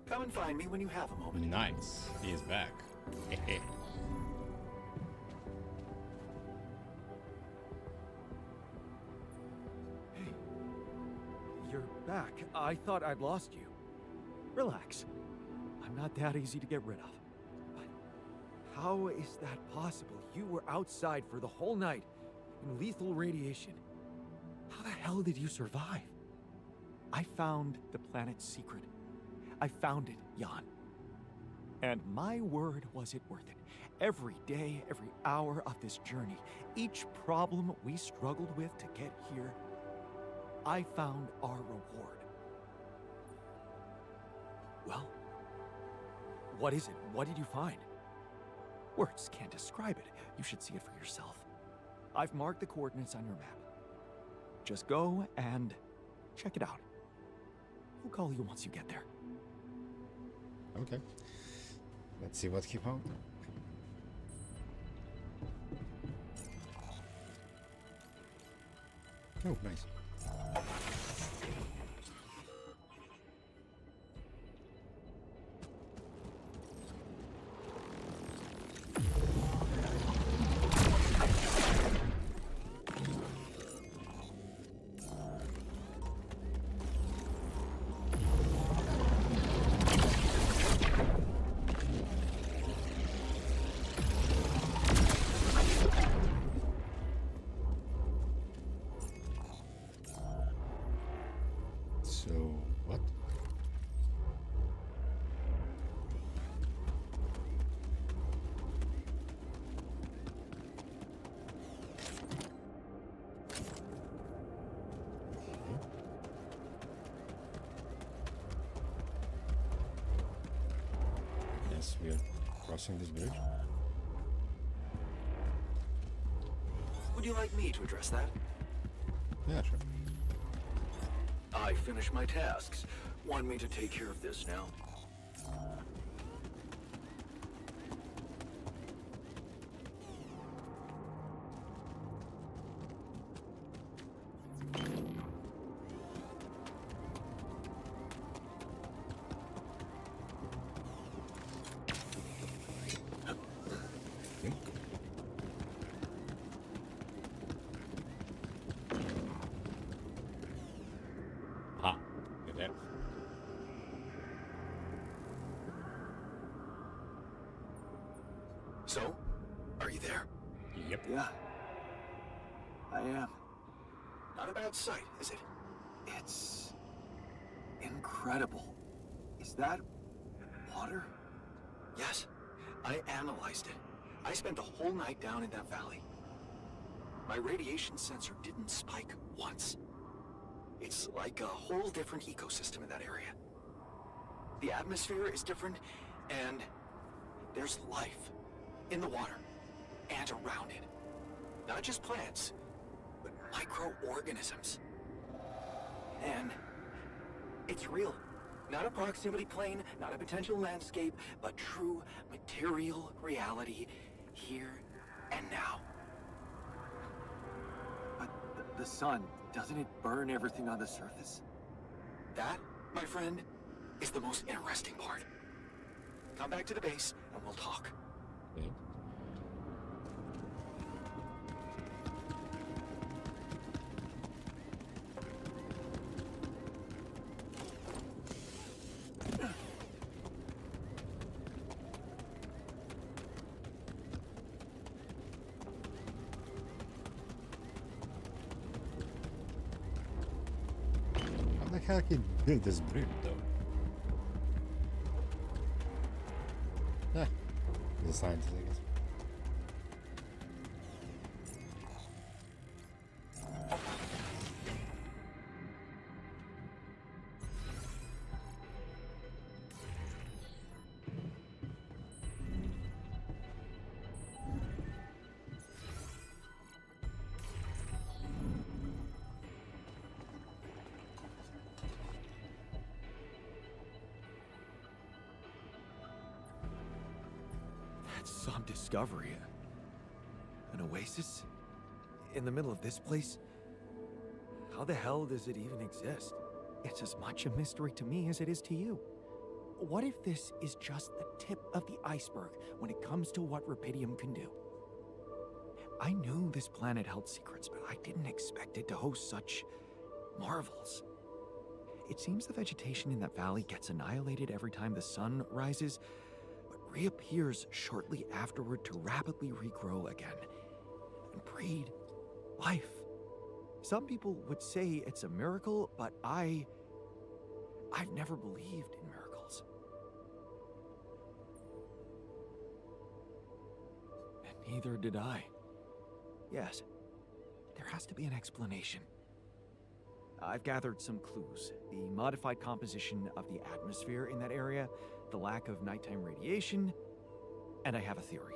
Come and find me when you have a moment. Nice. He is back. Hey, you're back. I thought I'd lost you. Relax. I'm not that easy to get rid of. But how is that possible? You were outside for the whole night in lethal radiation. How the hell did you survive? I found the planet's secret. I found it, Jan. And my word, was it worth it. Every day, every hour of this journey, each problem we struggled with to get here, I found our reward. Well, what is it? What did you find? Words can't describe it. You should see it for yourself. I've marked the coordinates on your map. Just go and check it out. I'll call you once you get there. Okay. Let's see what he found. Oh, nice. We are crossing this bridge. Would you like me to address that? Yeah, sure. I finished my tasks. Want me to take care of this now? Ah, you're there. So, are you there? Yep. Yeah. I am. Not a bad sight, is it? It's incredible. Is that water? Yes. I analyzed it. I spent the whole night down in that valley. My radiation sensor didn't spike once. It's like a whole different ecosystem in that area. The atmosphere is different, and there's life in the water and around it. Not just plants, but microorganisms. And it's real. Not a proximity plane, not a potential landscape, but true material reality here and now. But the sun, doesn't it burn everything on the surface? That, my friend, is the most interesting part. Come back to the base and we'll talk. Okay. How the heck he built this bridge though? Ah, he's a scientist, I guess. That's some discovery. An oasis? In the middle of this place? How the hell does it even exist? It's as much a mystery to me as it is to you. What if this is just the tip of the iceberg when it comes to what Rapidium can do? I knew this planet held secrets, but I didn't expect it to host such marvels. It seems the vegetation in that valley gets annihilated every time the sun rises, but reappears shortly afterward to rapidly regrow again and breed life. Some people would say it's a miracle, but I've never believed in miracles. And neither did I. Yes, there has to be an explanation. I've gathered some clues. The modified composition of the atmosphere in that area, the lack of nighttime radiation, and I have a theory.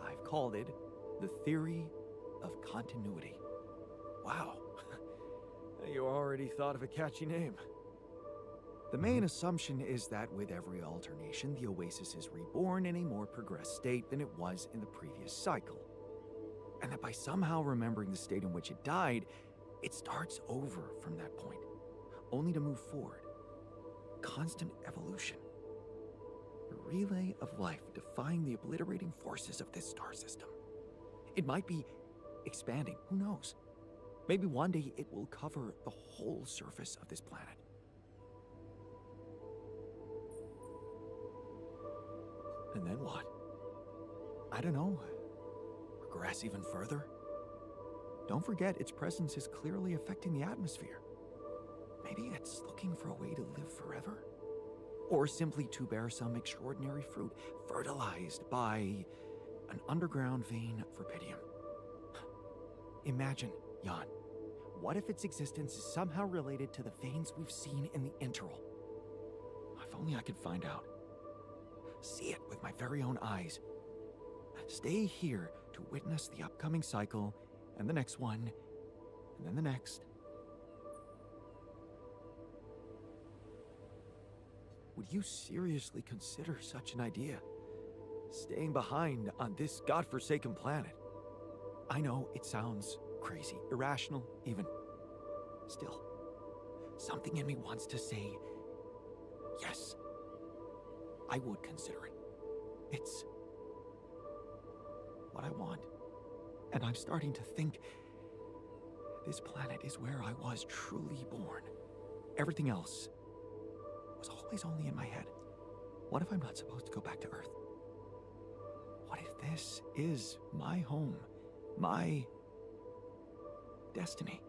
I've called it the theory of continuity. Wow. You already thought of a catchy name. The main assumption is that with every alternation, the Oasis is reborn in a more progressed state than it was in the previous cycle. And that by somehow remembering the state in which it died, it starts over from that point, only to move forward. Constant evolution. A relay of life defying the obliterating forces of this star system. It might be expanding, who knows? Maybe one day it will cover the whole surface of this planet. And then what? I don't know. Progress even further? Don't forget, its presence is clearly affecting the atmosphere. Maybe it's looking for a way to live forever? Or simply to bear some extraordinary fruit, fertilized by an underground vein of Rapidium. Imagine, Jan, what if its existence is somehow related to the veins we've seen in the interval? If only I could find out. see it with my very own eyes. Stay here to witness the upcoming cycle, and the next one, and then the next. Would you seriously consider such an idea? Staying behind on this godforsaken planet? I know it sounds crazy, irrational even. Still, something in me wants to say, yes, I would consider it. It's what I want. And I'm starting to think this planet is where I was truly born. Everything else was always only in my head. What if I'm not supposed to go back to Earth? What if this is my home, my destiny?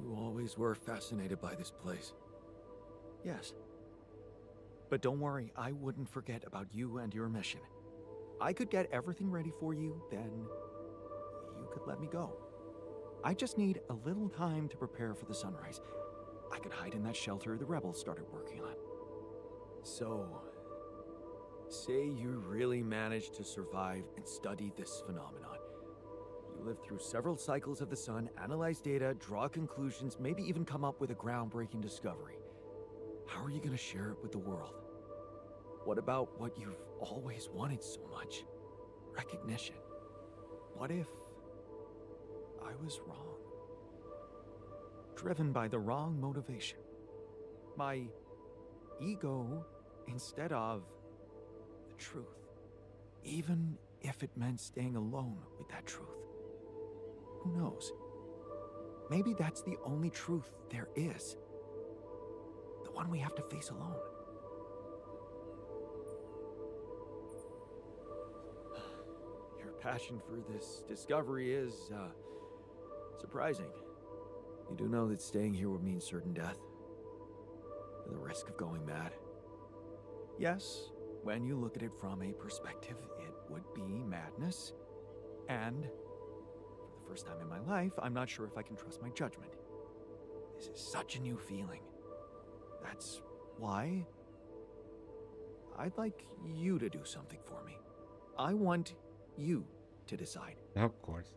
You always were fascinated by this place. Yes. But don't worry, I wouldn't forget about you and your mission. I could get everything ready for you, then you could let me go. I just need a little time to prepare for the sunrise. I could hide in that shelter the rebels started working on. So, say you really managed to survive and study this phenomenon. You lived through several cycles of the sun, analyze data, draw conclusions, maybe even come up with a groundbreaking discovery. How are you going to share it with the world? What about what you've always wanted so much? Recognition. What if I was wrong? Driven by the wrong motivation. My ego instead of the truth. Even if it meant staying alone with that truth. Who knows? Maybe that's the only truth there is. The one we have to face alone. Your passion for this discovery is, surprising. You do know that staying here would mean certain death. The risk of going mad. Yes, when you look at it from a perspective, it would be madness. And for the first time in my life, I'm not sure if I can trust my judgment. This is such a new feeling. That's why I'd like you to do something for me. I want you to decide. Of course.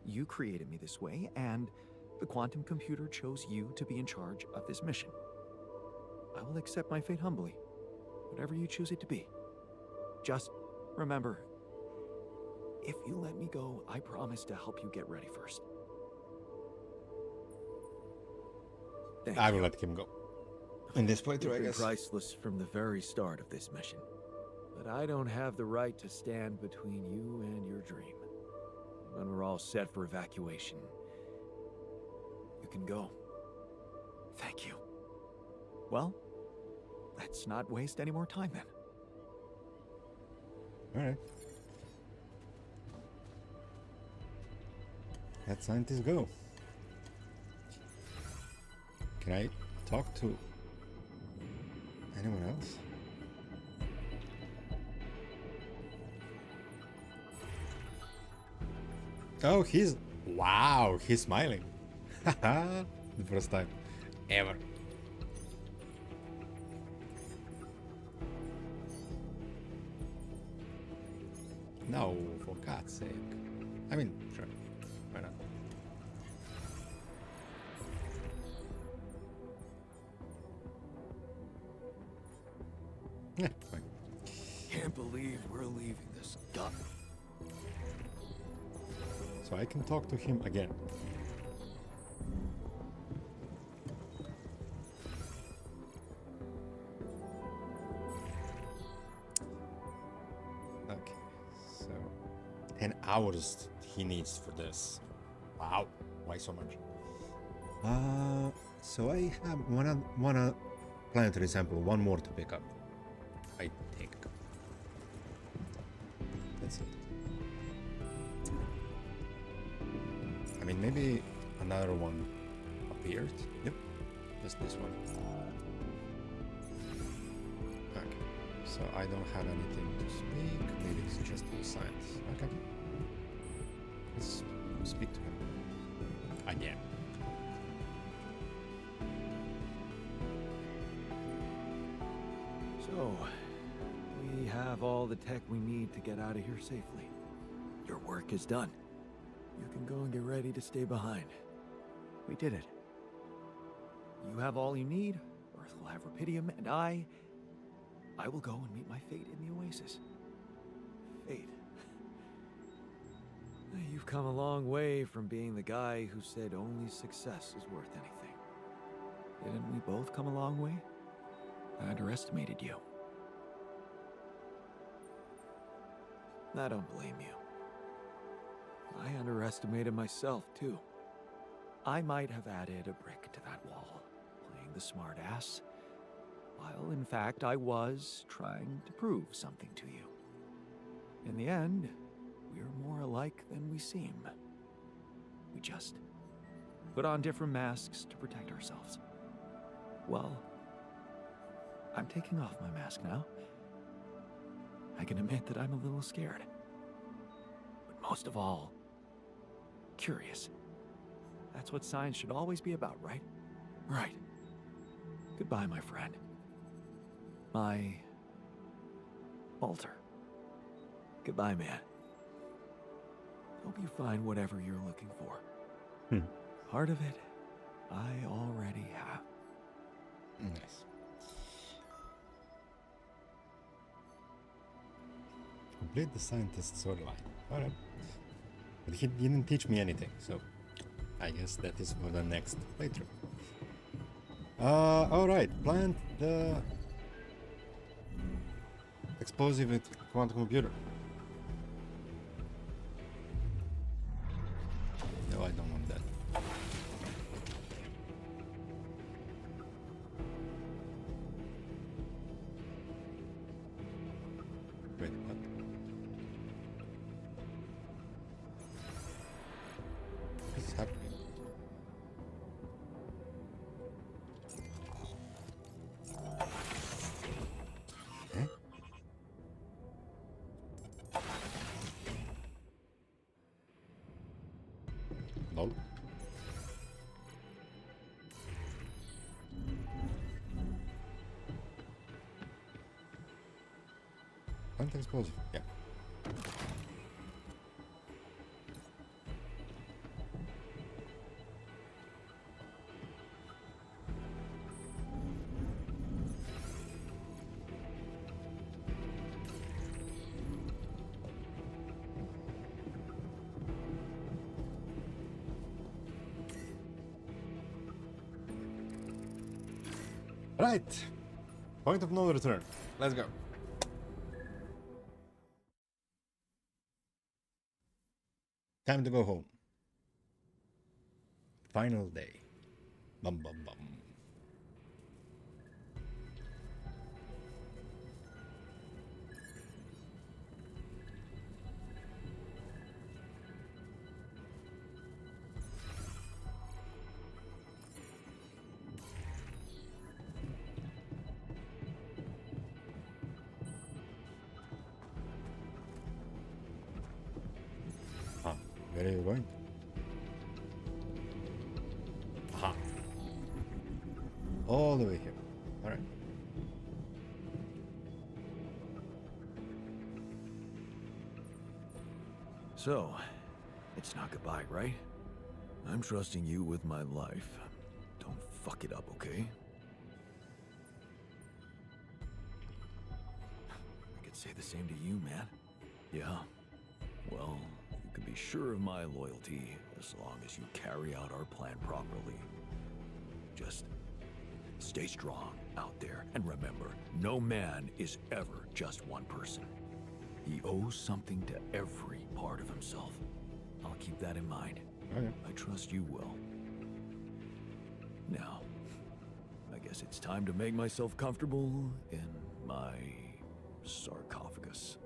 You created me this way, and the quantum computer chose you to be in charge of this mission. I will accept my fate humbly, whatever you choose it to be. Just remember, if you let me go, I promise to help you get ready first. Thank I you. will let him go. In this playthrough, You've I been guess. priceless from the very start of this mission. But I don't have the right to stand between you and your dream. When we're all set for evacuation, you can go. Thank you. Well, let's not waste any more time then. Alright. Let scientists go. Can I talk to anyone else? Oh, he's... Wow, he's smiling. Haha, the first time ever. No, for God's sake. I mean, sure. Why not? Yeah, fine. Can't believe we're leaving this gut. So I can talk to him again. Okay, so 10 hours he needs for this. Wow, why so much? So I have one planetary sample, one more to pick up. I think. That's it. I mean, maybe another one appeared. Yep, just this one. Okay, so I don't have anything to speak. Maybe it's just for science. Okay, let's speak to him again. have all the tech we need to get out of here safely. Your work is done. You can go and get ready to stay behind. We did it. You have all you need, Earth will have Rapidium, and I will go and meet my fate in the Oasis. Fate. You've come a long way from being the guy who said only success is worth anything. Didn't we both come a long way? I underestimated you. I don't blame you. I underestimated myself, too. I might have added a brick to that wall, playing the smart ass, while in fact I was trying to prove something to you. In the end, we're more alike than we seem. We just put on different masks to protect ourselves. Well, I'm taking off my mask now. I can admit that I'm a little scared. But most of all, curious. That's what science should always be about, right? Right. Goodbye, my friend. My altar. Goodbye, man. Hope you find whatever you're looking for. Part of it, I already have. Nice. Complete the scientist's storyline. Alright. But he didn't teach me anything, so I guess that is for the next playthrough. Alright, plant the explosive with quantum computer. No, I don't want that. Wait, what? What's happening? Eh? No. Plant explosive, yeah. Right. Point of no return. Let's go. Time to go home. Final day. Bum bum bum. Where are you going? Aha. All the way here. Alright. So, it's not goodbye, right? I'm trusting you with my life. Don't fuck it up, okay? I could say the same to you, man. Yeah. Well, you can be sure of my loyalty as long as you carry out our plan properly. Just stay strong out there, and remember, no man is ever just one person. He owes something to every part of himself. I'll keep that in mind. Okay. I trust you will. Now, I guess it's time to make myself comfortable in my sarcophagus.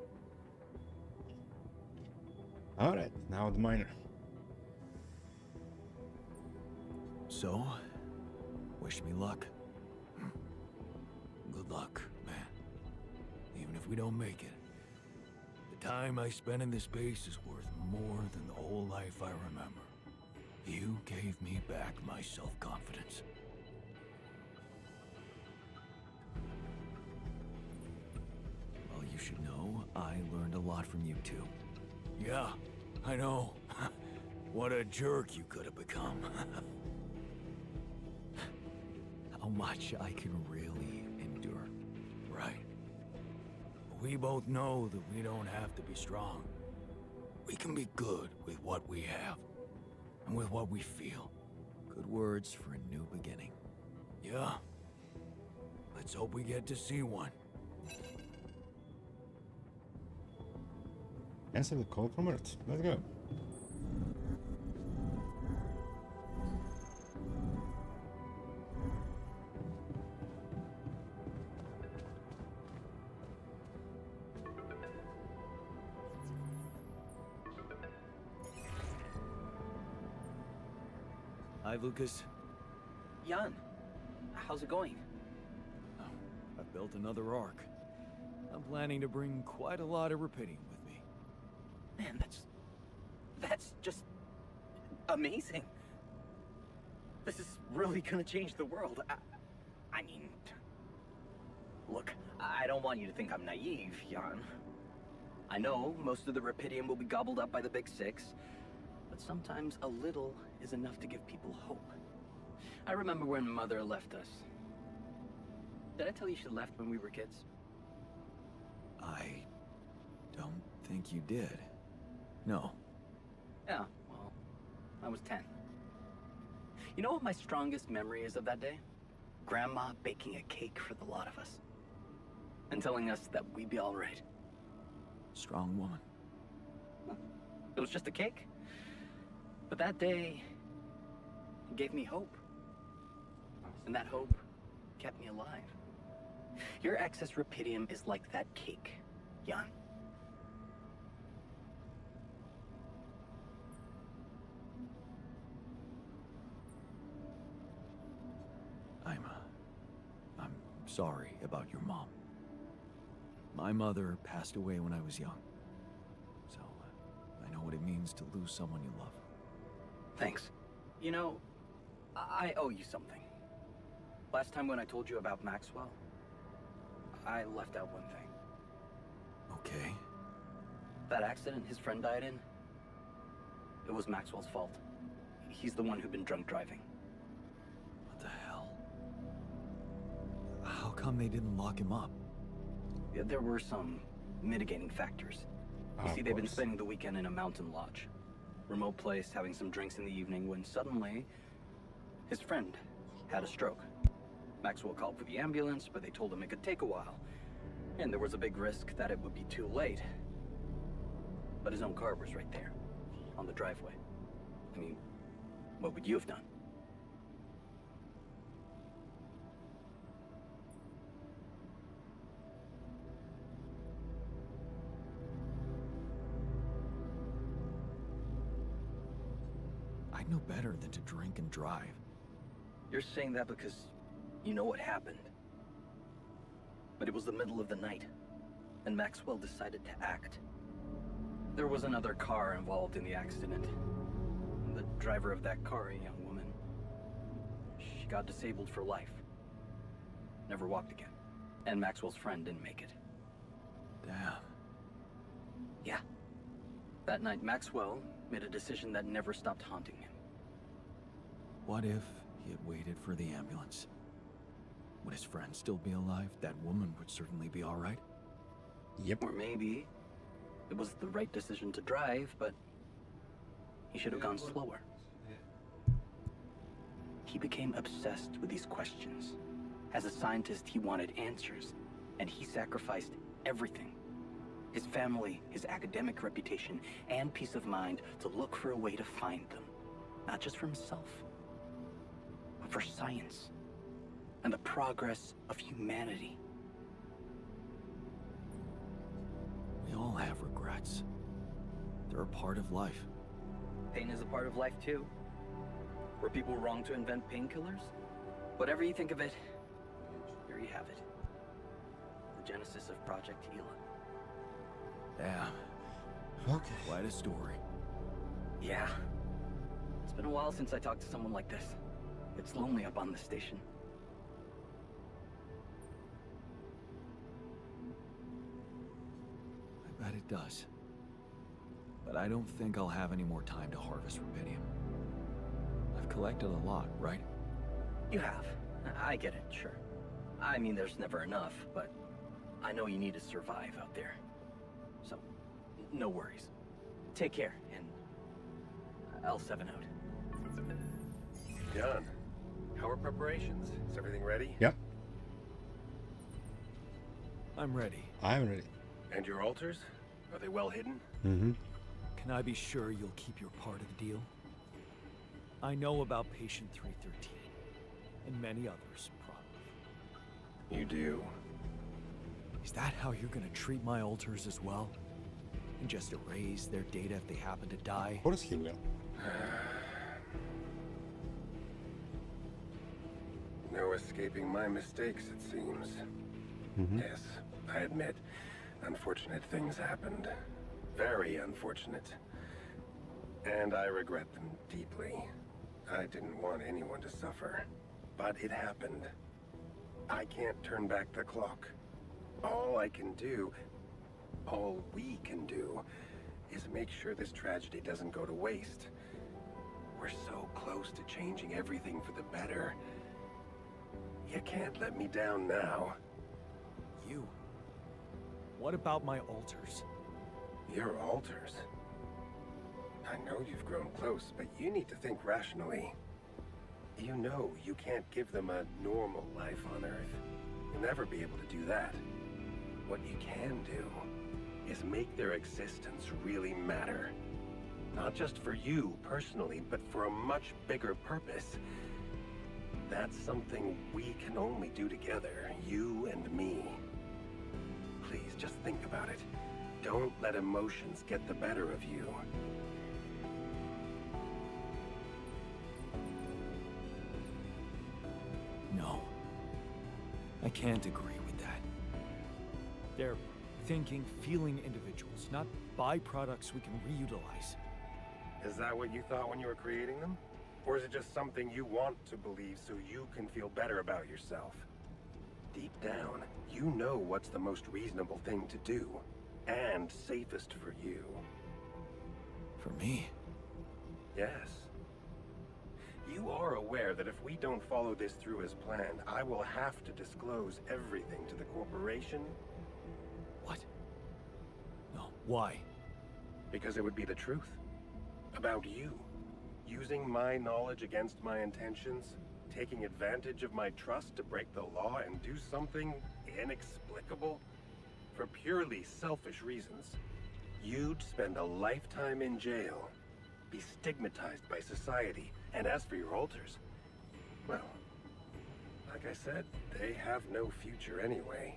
Alright, now the miner. So, wish me luck. Good luck, man. Even if we don't make it, the time I spent in this base is worth more than the whole life I remember. You gave me back my self-confidence. Well, you should know, I learned a lot from you too. Yeah, I know. What a jerk you could have become. How much I can really endure, right? We both know that we don't have to be strong. We can be good with what we have, and with what we feel. Good words for a new beginning. Yeah. Let's hope we get to see one. Answer the call from Earth. Let's go. Hi, Lucas. Jan, how's it going? I built another ark. I'm planning to bring quite a lot of Rapidium with me. Man, that's just amazing. This is really gonna change the world. I mean, look, I don't want you to think I'm naive, Jan. I know most of the Rapidium will be gobbled up by the Big Six, but sometimes a little is enough to give people hope. I remember when Mother left us. Did I tell you she left when we were kids? I don't think you did. No. Yeah, well, I was 10. You know what my strongest memory is of that day? Grandma baking a cake for the lot of us. And telling us that we'd be all right. Strong woman. It was just a cake. But that day, it gave me hope. And that hope kept me alive. Your excess Rapidium is like that cake, Jan. I'm sorry about your mom. My mother passed away when I was young. So, I know what it means to lose someone you love. Thanks. You know, I owe you something. Last time when I told you about Maxwell, I left out one thing. Okay. That accident his friend died in, it was Maxwell's fault. He's the one who'd been drunk driving. What the hell? How come they didn't lock him up? Yeah, there were some mitigating factors. You see, they've been spending the weekend in a mountain lodge. Remote place, having some drinks in the evening, when suddenly, his friend had a stroke. Maxwell called for the ambulance, but they told him it could take a while. And there was a big risk that it would be too late. But his own car was right there, on the driveway. I mean, what would you have done? I know better than to drink and drive. You're saying that because you know what happened. But it was the middle of the night, and Maxwell decided to act. There was another car involved in the accident. The driver of that car, a young woman, she got disabled for life. Never walked again. And Maxwell's friend didn't make it. Damn. Yeah. That night, Maxwell made a decision that never stopped haunting him. What if he had waited for the ambulance? Would his friend still be alive? That woman would certainly be all right. Yep. Or maybe it was the right decision to drive, but he should have gone slower. He became obsessed with these questions. As a scientist, he wanted answers, and he sacrificed everything. His family, his academic reputation, and peace of mind to look for a way to find them. Not just for himself, but for science and the progress of humanity. We all have regrets. They're a part of life. Pain is a part of life too. Were people wrong to invent painkillers? Whatever you think of it, here you have it. The genesis of Project Hela. Damn. Okay. Quite a story. Yeah. It's been a while since I talked to someone like this. It's lonely up on the station. it does. But I don't think I'll have any more time to harvest rubidium. I've collected a lot, right? You have. I get it, sure. I mean, there's never enough, but I know you need to survive out there. So, no worries. Take care, and I'll 7 out. Done. How are preparations? Is everything ready? Yep, I'm ready. I'm ready. And your altars? Are they well hidden? Mm-hmm. Can I be sure you'll keep your part of the deal? I know about Patient 313, and many others, probably. You do. Is that how you're gonna treat my altars as well? And just erase their data if they happen to die? Of course he will. No escaping my mistakes, it seems. Yes, I admit, unfortunate things happened. Very unfortunate. And I regret them deeply. I didn't want anyone to suffer. But it happened. I can't turn back the clock. All I can do, all we can do, is make sure this tragedy doesn't go to waste. We're so close to changing everything for the better. You can't let me down now. You? What about my altars? Your altars. I know you've grown close, but you need to think rationally. You know you can't give them a normal life on Earth. You'll never be able to do that. What you can do is make their existence really matter. Not just for you personally, but for a much bigger purpose. That's something we can only do together, you and me. Please, just think about it. Don't let emotions get the better of you. No. I can't agree with that. They're thinking, feeling individuals, not byproducts we can reutilize. Is that what you thought when you were creating them? Or is it just something you want to believe so you can feel better about yourself? Deep down, you know what's the most reasonable thing to do, and safest for you. For me? Yes. You are aware that if we don't follow this through as planned, I will have to disclose everything to the corporation? What? No, why? Because it would be the truth. About you. Using my knowledge against my intentions, taking advantage of my trust to break the law and do something inexplicable for purely selfish reasons. You'd spend a lifetime in jail, be stigmatized by society, and as for your altars, well, like I said, they have no future anyway.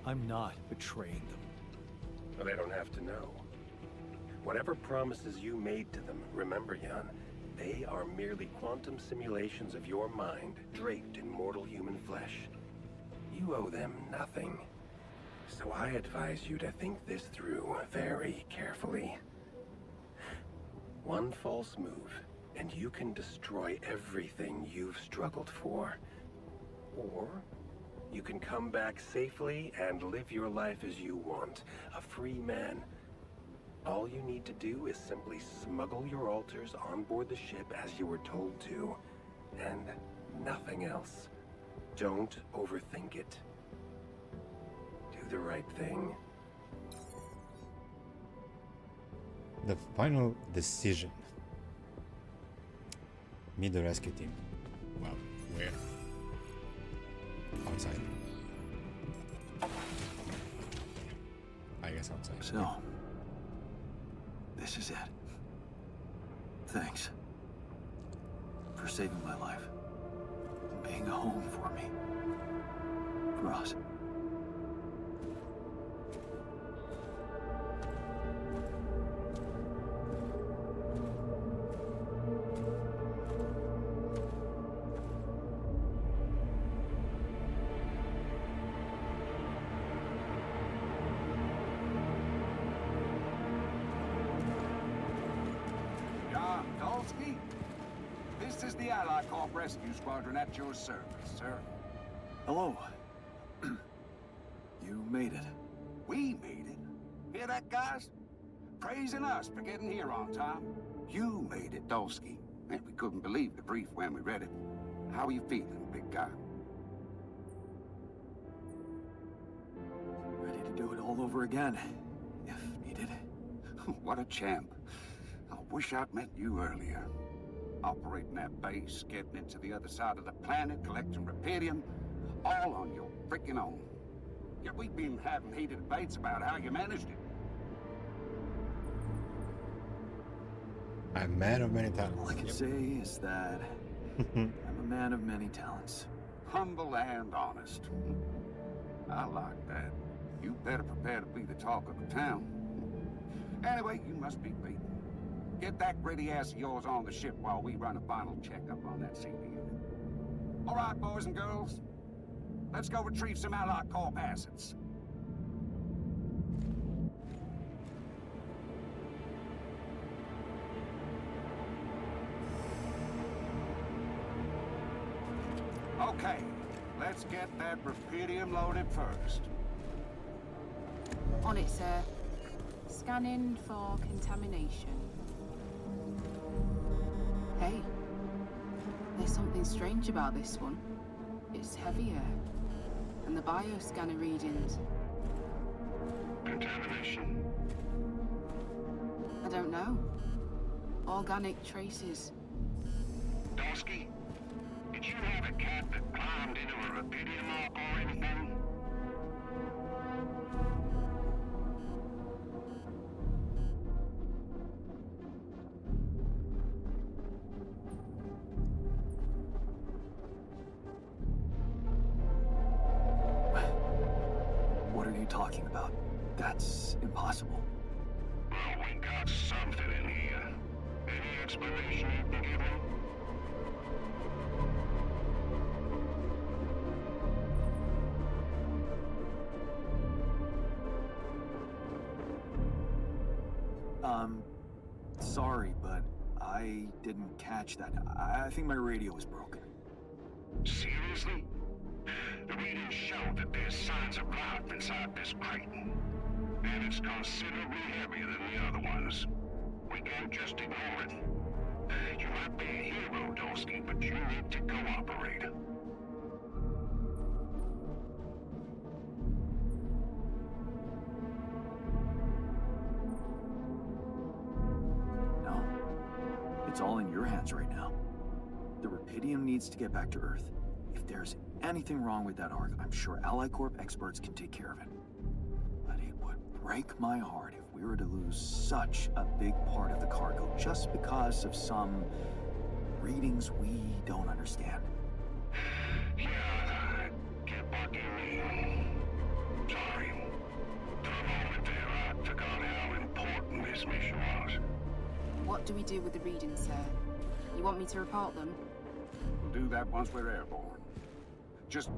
I'm not betraying them. Well, they don't have to know. Whatever promises you made to them, remember, Jan, they are merely quantum simulations of your mind, draped in mortal human flesh. You owe them nothing. So I advise you to think this through very carefully. One false move, and you can destroy everything you've struggled for. Or you can come back safely and live your life as you want, a free man. All you need to do is simply smuggle your altars on board the ship as you were told to, and nothing else. Don't overthink it. Do the right thing. The final decision. Meet the rescue team. Well, where? Outside. I guess outside. So, this is it. Thanks for saving my life. Being a home for me. For us. This is the Ally Corp Rescue Squadron at your service, sir. Hello. You made it. We made it. Hear that, guys? Praising us for getting here on time. You made it, Dolsky. And we couldn't believe the brief when we read it. How are you feeling, big guy? Ready to do it all over again, if needed. What a champ. I wish I'd met you earlier. Operating that base, getting into the other side of the planet, collecting Rapidium, all on your freaking own. Yet we've been having heated debates about how you managed it. I'm a man of many talents. All I can say is that I'm a man of many talents. Humble and honest. I like that. You better prepare to be the talk of the town. Anyway, you must be beaten. Get that gritty ass of yours on the ship while we run a final checkup on that CB unit. All right, boys and girls. Let's go retrieve some Allied Corp assets. Okay, let's get that Rapidium loaded first. On it, sir. Scanning for contamination. Hey, there's something strange about this one. It's heavier. And the bioscanner readings. Contamination? I don't know. Organic traces. Dolsky, did you have a cat that climbed into a Rapidium lock or anything? What are you talking about? That's impossible. Well, we got something in here. Any explanation you can give me? Sorry, but I didn't catch that. I think my radio was broken. Seriously? The readings show that there's signs of life inside this crate. And it's considerably heavier than the other ones. We can't just ignore it. You might be a hero, Dolsky, but you need to cooperate. No. It's all in your hands right now. The Rapidium needs to get back to Earth. If there's anything wrong with that Ark, I'm sure Allied Corp experts can take care of it. But it would break my heart if we were to lose such a big part of the cargo just because of some readings we don't understand. Yeah, I get what you mean. Sorry. For a moment there, I forgot how important this mission was. What do we do with the readings, sir? You want me to report them? We'll do that once we're airborne. Just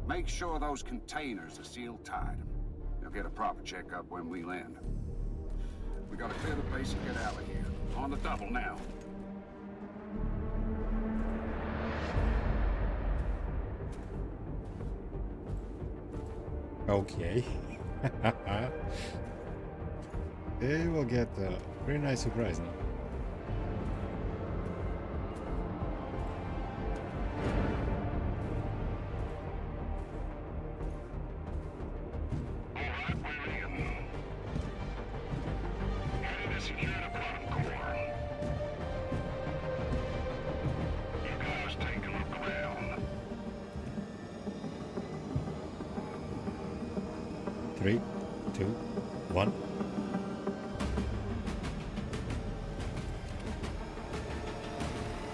make sure those containers are sealed tight. You'll get a proper checkup when we land. We gotta clear the base and get out of here. On the double now. Okay. They will get a very nice surprise now. Alright, we're in. Headed to secure the bottom core. You guys take a look around. 3, 2, 1.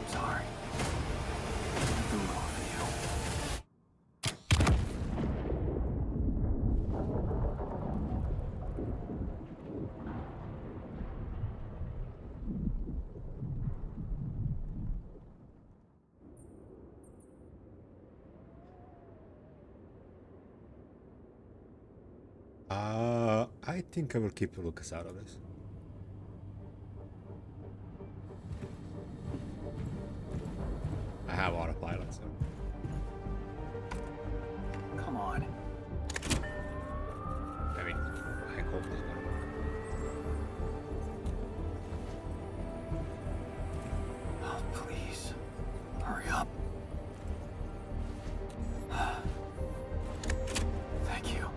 Sorry. I threw it off of you. I think I will keep Lucas out of this. I have autopilot, so on. I mean, I hope it's gonna work. Oh, please. Hurry up. Thank you.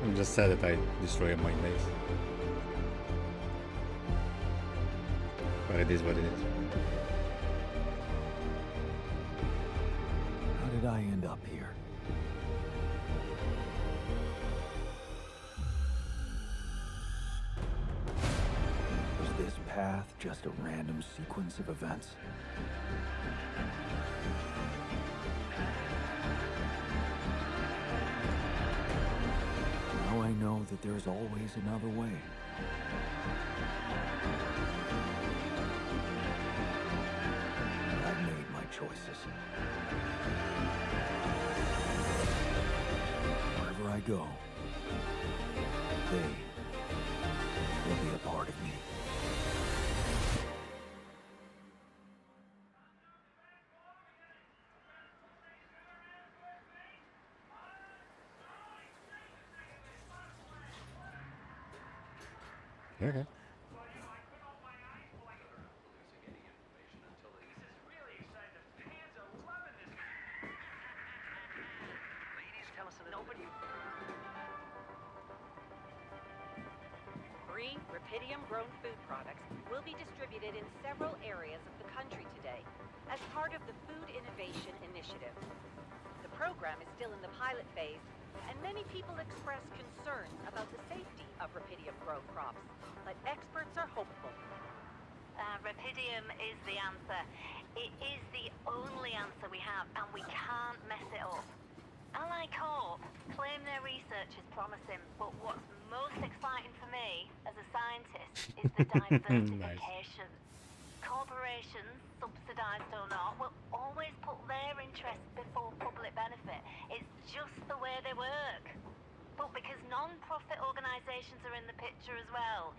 I'm just sad that I destroyed my base. But it is what it is. How did I end up here? Was this path just a random sequence of events? Now I know that there's always another way. I've made my choices. Wherever I go, they will be a part of me. Okay. Free Rapidium-grown food products will be distributed in several areas of the country today as part of the Food Innovation Initiative. The program is still in the pilot phase, and many people express concerns about the safety of Rapidium-grown crops, but experts are hopeful. Rapidium is the answer. It is the only answer we have, and we can't mess it up. Ally Corp claim their research is promising, but what's most exciting for me as a scientist is the diversification. Corporations, subsidized or not, will always put their interests before public benefit. It's just the way they work. But because non-profit organizations are in the picture as well,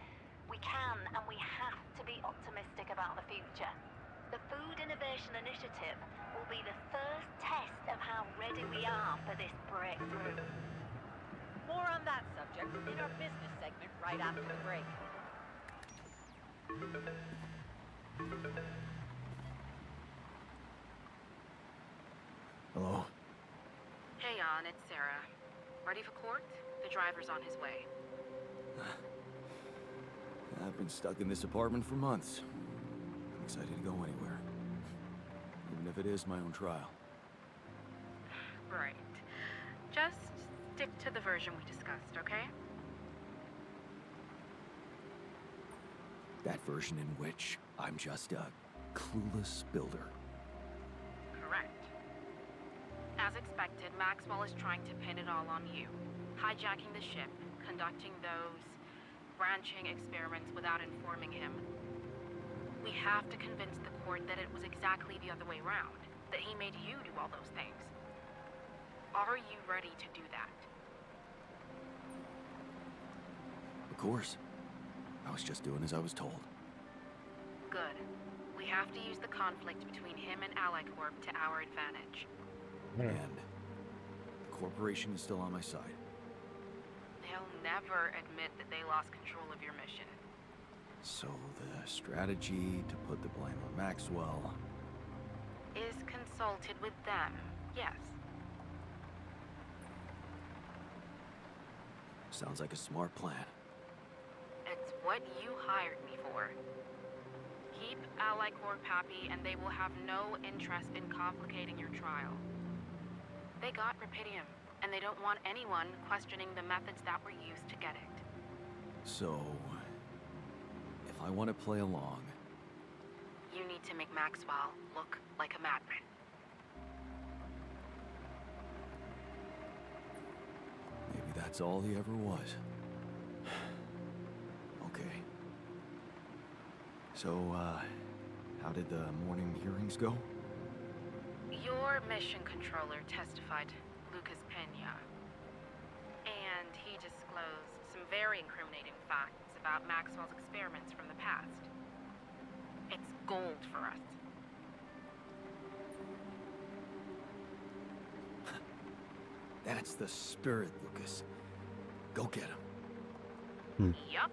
we can and we have to be optimistic about the future. The Food Innovation Initiative will be the first test of how ready we are for this breakthrough. More on that subject in our business segment right after the break. Hello? Hey, Jan, it's Sarah. Ready for court? The driver's on his way. I've been stuck in this apartment for months. I'm excited to go anywhere. Even if it is my own trial. Right. Just stick to the version we discussed, okay? That version in which I'm just a clueless builder. Correct. As expected, Maxwell is trying to pin it all on you. Hijacking the ship, conducting those branching experiments without informing him. We have to convince the court that it was exactly the other way around, that he made you do all those things. Are you ready to do that? Of course. I was just doing as I was told. Good. We have to use the conflict between him and Ally Corp to our advantage. And the corporation is still on my side. They'll never admit that they lost control of your mission. So the strategy to put the blame on Maxwell... Is consulted with them, yes. Sounds like a smart plan. It's what you hired me for. Keep Ally Corp happy and they will have no interest in complicating your trial. They got Rapidium, and they don't want anyone questioning the methods that were used to get it. So... if I want to play along... You need to make Maxwell look like a madman. Maybe that's all he ever was. Okay. So, how did the morning hearings go? Your mission controller testified, Lucas Pena. And he disclosed some very incriminating facts about Maxwell's experiments from the past. It's gold for us. That's the spirit, Lucas. Go get him. Yup.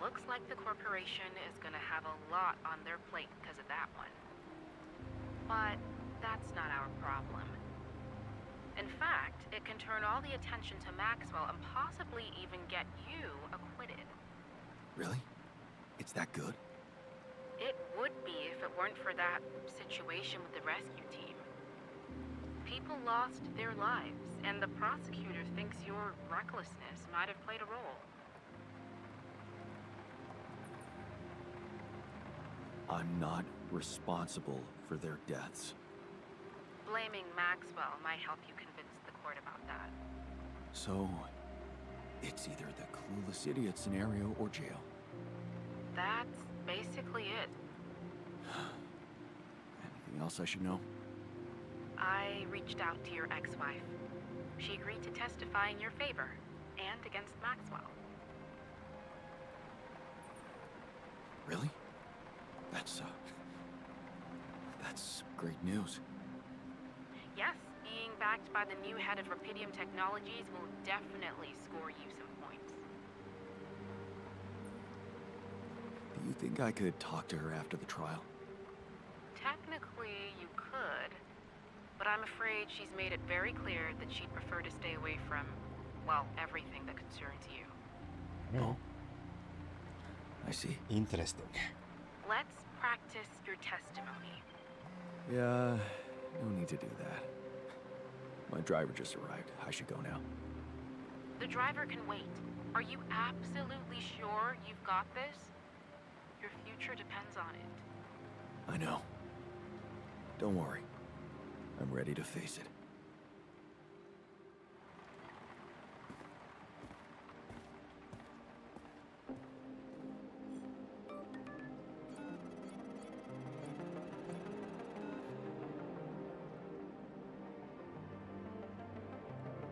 Looks like the corporation is gonna have a lot on their plate because of that one. But that's not our problem. In fact, it can turn all the attention to Maxwell and possibly even get you acquitted. Really? It's that good? It would be if it weren't for that situation with the rescue team. People lost their lives, and the prosecutor thinks your recklessness might have played a role. I'm not responsible for their deaths. Blaming Maxwell might help you convince the court about that. So, it's either the clueless idiot scenario or jail. That's basically it. Anything else I should know? I reached out to your ex-wife. She agreed to testify in your favor, and against Maxwell. Really? That's great news. Yes, being backed by the new head of Rapidium Technologies will definitely score you some points. Do you think I could talk to her after the trial? Technically, you could, but I'm afraid she's made it very clear that she'd prefer to stay away from, well, everything that concerns you. Oh. I see. Interesting. Let's practice your testimony. Yeah, no need to do that. My driver just arrived. I should go now. The driver can wait. Are you absolutely sure you've got this? Your future depends on it. I know. Don't worry. I'm ready to face it.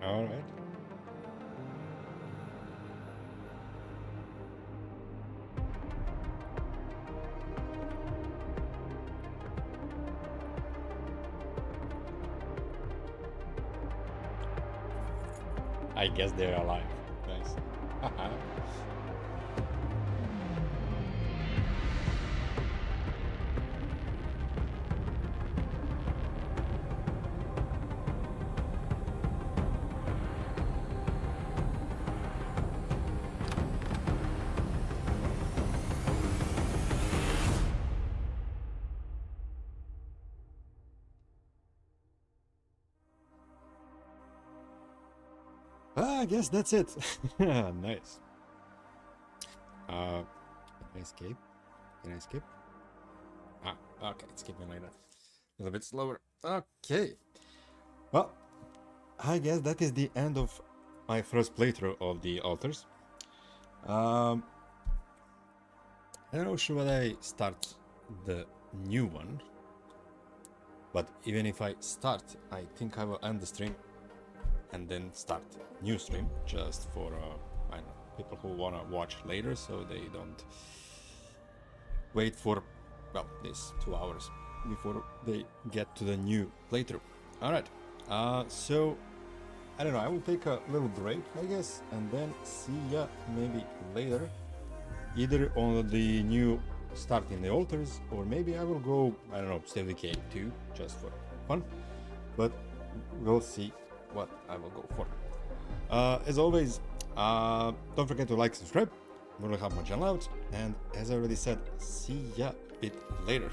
All right. I guess they're alive. Nice. I guess that's it. Nice. Can I escape? Can I skip? Ah, okay, it's skipping like that. A little bit slower. Okay. Well, I guess that is the end of my first playthrough of the Alters. I don't know, should I start the new one? But even if I start, I think I will end the stream and then start new stream just for I don't know, people who wanna watch later, so they don't wait for, well, this 2 hours before they get to the new playthrough. All right, so I don't know, I will take a little break, I guess, and then see ya maybe later, either on the new start in the Alters, or maybe I will go, I don't know, State of Decay 2 just for fun, but we'll see what I will go for. As always, don't forget to like, subscribe, will help my channel out, and as I already said, see ya a bit later.